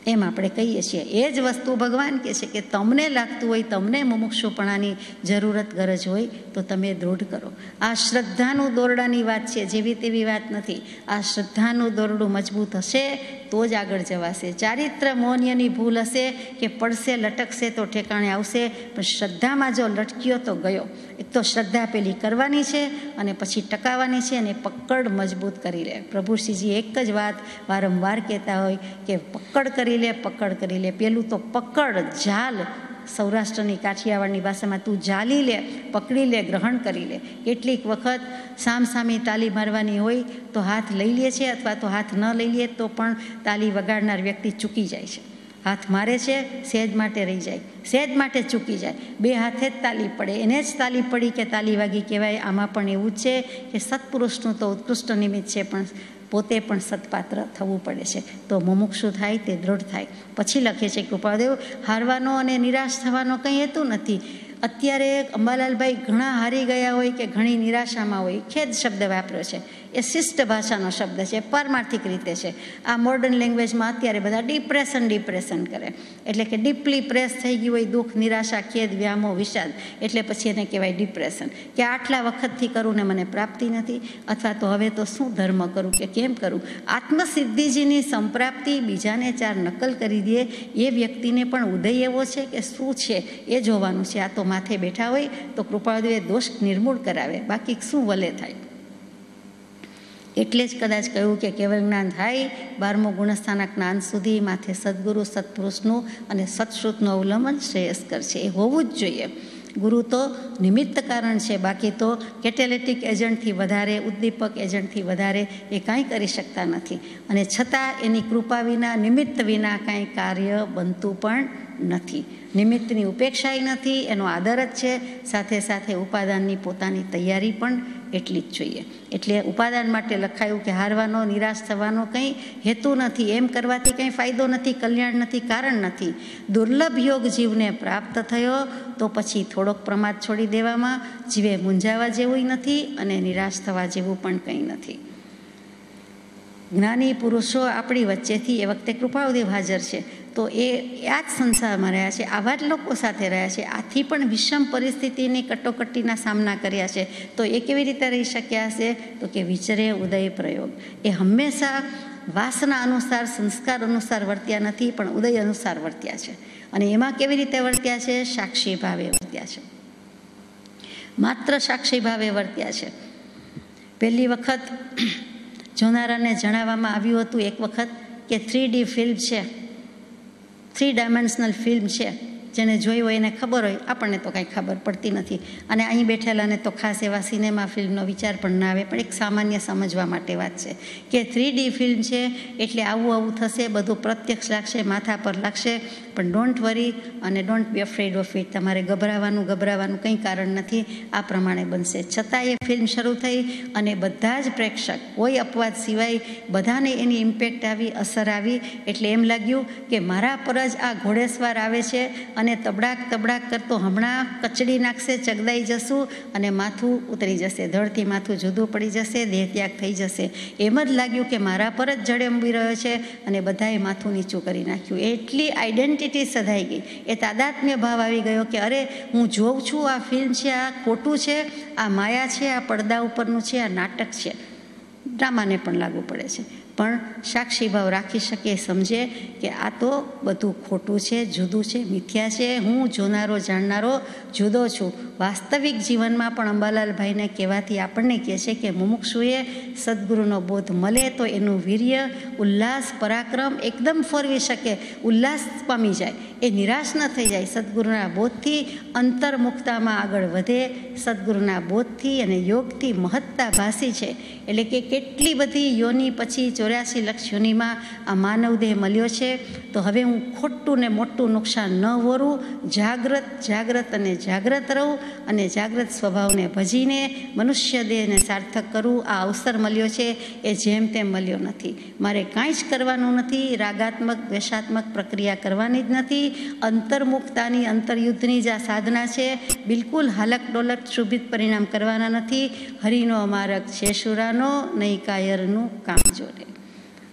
એમ આપણે કહીએ છીએ. એ જ વસ્તુ ભગવાન કહે છે કે તમને લાગતું હોય, તમને મુમુક્ષુપણાની જરૂરત ગરજ હોય તો તમે દૃઢ કરો. આ શ્રદ્ધાનું દોરડાની વાત છે, જેવી તેવી વાત નથી. આ શ્રદ્ધાનું દોરડું મજબૂત હશે તો જ આગળ જવાશે. ચારિત્ર મૌન્યની ભૂલ હશે કે પડશે લટકશે તો ઠેકાણે આવશે, પણ શ્રદ્ધામાં જો લટક્યો તો ગયો. એક તો શ્રદ્ધા પેલી કરવાની છે અને પછી ટકાવવાની છે, અને પકડ મજબૂત કરી લે. પ્રભુશ્રીજી એક જ વાત વારંવાર કહેતા હોય કે પકડ કરી લે. પેલું તો પકડ, ઝાલ, સૌરાષ્ટ્રની કાઠિયાવાડની ભાષામાં તું ઝાલી લે, પકડી લે, ગ્રહણ કરી લે. કેટલીક વખત સામસામી તાલી મારવાની હોય તો હાથ લઈ લે છે, અથવા તો હાથ ન લઈ લે તો પણ તાલી વગાડનાર વ્યક્તિ ચૂકી જાય છે. હાથ મારે છે, સહેજ માટે રહી જાય, સહેજ માટે ચૂકી જાય, બે હાથે જ તાલી પડે, એને જ તાલી પડી કે તાલી વાગી કહેવાય. આમાં પણ એવું જ છે કે સત્પુરુષનું તો ઉત્કૃષ્ટ નિમિત્ત છે, પણ પોતે પણ સત્પાત્ર થવું પડે છે. તો મુમુક્ષુ થાય તે દૃઢ થાય. પછી લખે છે કૃપાદેવ, હારવાનો અને નિરાશ થવાનો કંઈ હેતુ નથી. અત્યારે અંબાલાલભાઈ ઘણા હારી ગયા હોય કે ઘણી નિરાશામાં હોય, ખેદ શબ્દ વાપર્યો છે. એ શિષ્ટ ભાષાનો શબ્દ છે, પારમાર્થિક રીતે છે. આ મોડર્ન લેંગ્વેજમાં અત્યારે બધા ડિપ્રેશન કરે, એટલે કે ડીપલી પ્રેસ થઈ ગયું હોય, દુઃખ, નિરાશા, ખેદ, વ્યામો, વિષાદ, એટલે પછી એને કહેવાય ડિપ્રેશન. કે આટલા વખતથી કરું ને મને પ્રાપ્તિ નથી, અથવા તો હવે તો શું ધર્મ કરું કે કેમ કરું. આત્મસિદ્ધિજીની સંપ્રાપ્તિ બીજાને ચાર નકલ કરી દે એ વ્યક્તિને પણ ઉદય એવો છે કે શું છે એ જોવાનું છે. આ તો માથે બેઠા હોય તો કૃપાળુએ દોષ નિર્મૂળ કરાવે, બાકી શું વલે થાય. એટલે જ કદાચ કહ્યું કે કેવલ જ્ઞાન થાય 12મો ગુણસ્થાના જ્ઞાન સુધી માથે સદગુરુ, સત્પુરુષનું અને સત્શ્રુતનું અવલંબન શ્રેયસ્કર છે. એ હોવું જ જોઈએ. ગુરુ તો નિમિત્ત કારણ છે, બાકી તો કેટેલિટિક એજન્ટથી વધારે, ઉદ્દીપક એજન્ટથી વધારે એ કાંઈ કરી શકતા નથી. અને છતાં એની કૃપા વિના, નિમિત્ત વિના કાંઈ કાર્ય બનતું પણ નથી. નિમિત્તની ઉપેક્ષાય નથી, એનો આદર જ છે. સાથે સાથે ઉપાદાનની પોતાની તૈયારી પણ એટલી જ જોઈએ. એટલે ઉપાદાન માટે લખાયું કે હારવાનો, નિરાશ થવાનો કંઈ હેતુ નથી, એમ કરવાથી કંઈ ફાયદો નથી, કલ્યાણ નથી, કારણ નથી. દુર્લભ યોગ જીવને પ્રાપ્ત થયો તો પછી થોડોક પ્રમાદ છોડી દેવામાં જીવે મૂંઝાવા જેવું નથી અને નિરાશ થવા જેવું પણ કંઈ નથી. જ્ઞાની પુરુષો આપણી વચ્ચેથી એ વખતે કૃપાળુદેવ હાજર છે, તો એ આ જ સંસારમાં રહ્યા છે, આવા જ લોકો સાથે રહ્યા છે. આથી પણ વિષમ પરિસ્થિતિની કટોકટીના સામના કર્યા છે. તો એ કેવી રીતે રહી શક્યા હશે? તો કે વિચરે ઉદય પ્રયોગ. એ હંમેશા વાસના અનુસાર, સંસ્કાર અનુસાર વર્ત્યા નથી, પણ ઉદય અનુસાર વર્ત્યા છે. અને એમાં કેવી રીતે વર્ત્યા છે? સાક્ષી ભાવે વર્ત્યા છે. માત્ર સાક્ષી ભાવે વર્ત્યા છે. પહેલી વખત જોનારાને જણાવવામાં આવ્યું હતું એક વખત કે 3D ફિલ્મ છે, 3 ડાયમેન્શનલ ફિલ્મ છે. જેને જોઈ હોય એને ખબર હોય, આપણને તો કાંઈ ખબર પડતી નથી. અને અહીં બેઠેલાને તો ખાસ એવા સિનેમા ફિલ્મનો વિચાર પણ ના આવે, પણ એક સામાન્ય સમજવા માટે વાત છે કે 3D ફિલ્મ છે એટલે આવું થશે, બધું પ્રત્યક્ષ લાગશે, માથા પર લાગશે. પણ ડોન્ટ વરી અને don't be afraid of it. તમારે ગભરાવાનું કંઈ કારણ નથી. આ પ્રમાણે બનશે. છતાં એ ફિલ્મ શરૂ થઈ અને બધા જ પ્રેક્ષક, કોઈ અપવાદ સિવાય, બધાને એની ઇમ્પેક્ટ આવી, અસર આવી. એટલે એમ લાગ્યું કે મારા પર જ આ ઘોડેસવાર આવે છે અને તબડાક કરતો હમણાં કચડી નાખશે, ચગદાઈ જશું અને માથું ઉતરી જશે, ધડથી માથું જુદું પડી જશે, દેહ ત્યાગ થઈ જશે. એમ જ લાગ્યું કે મારા પર જ જડેંબી રહ્યો છે અને બધાએ માથું નીચું કરી નાખ્યું. એટલી આઈડેન્ટિટી સધાઈ ગઈ, એ તાદાત્મ્ય ભાવ આવી ગયો કે અરે હું જોઉં છું, આ ફિલ્મ છે, આ ખોટું છે, આ માયા છે, આ પડદા ઉપરનું છે, આ નાટક છે. ડ્રામાને પણ લાગુ પડે છે. પણ સાક્ષી ભાવ રાખી શકે, સમજે કે આ તો બધું ખોટું છે, જુદું છે, મિથ્યા છે. હું જોનારો, જાણનારો જુદો છું. વાસ્તવિક જીવનમાં પણ અંબાલાલભાઈને કહેવાથી આપણને કહે છે કે મુમુક્ષુએ સદગુરુનો બોધ મળે તો એનું વીર્ય, ઉલ્લાસ, પરાક્રમ એકદમ ફરવી શકે, ઉલ્લાસ પામી જાય, એ નિરાશ ન થઈ જાય. સદગુરુના બોધથી અંતર્મુક્તામાં આગળ વધે. સદગુરુના બોધથી અને યોગથી મહત્તા ભાસી છે. એટલે કે કેટલી બધી યોની પછી 84 લક્ષ યોનીમાં આ માનવદેહ મળ્યો છે. તો હવે હું ખોટું ને મોટું નુકસાન ન વરું, જાગ્રત રહું અને જાગ્રત સ્વભાવને ભજીને મનુષ્ય દેહને સાર્થક કરું. આ અવસર મળ્યો છે એ જેમ તેમ મળ્યો નથી. મારે કાંઈ જ કરવાનું નથી, રાગાત્મક, દ્વેષાત્મક પ્રક્રિયા કરવાની જ નથી. અંતર્મુક્તાની, અંતર્યુદ્ધની જ આ સાધના છે. બિલકુલ હાલક ડોલક શુભિત પરિણામ કરવાના નથી. હરિનો માર્ગ છે શુરાનો, નહીં કાયરનું કામ જોડે.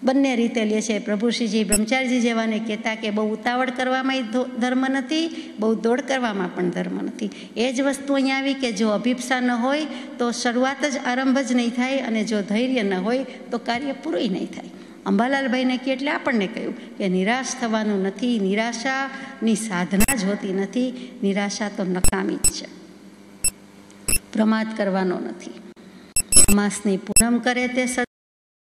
બંને રીતે લે છે. પ્રભુશ્રીજી બ્રહ્મચારીજી જેવાને કહેતા કે બહુ ઉતાવળ કરવામાં ધર્મ નથી, બહુ દોડ કરવામાં પણ ધર્મ નથી. એ જ વસ્તુ અહીંયા આવી કે જો અભિપ્સા ન હોય તો શરૂઆત જ આરંભ જ નહીં થાય, અને જો ધૈર્ય ન હોય તો કાર્ય પૂરું નહીં થાય. અંબાલાલભાઈને કહે એટલે આપણને કહ્યું કે નિરાશ થવાનું નથી, નિરાશાની સાધના જ હોતી નથી, નિરાશા તો નકામી જ છે, પ્રમાદ કરવાનો નથી. અમાસની પૂનમ કરે તે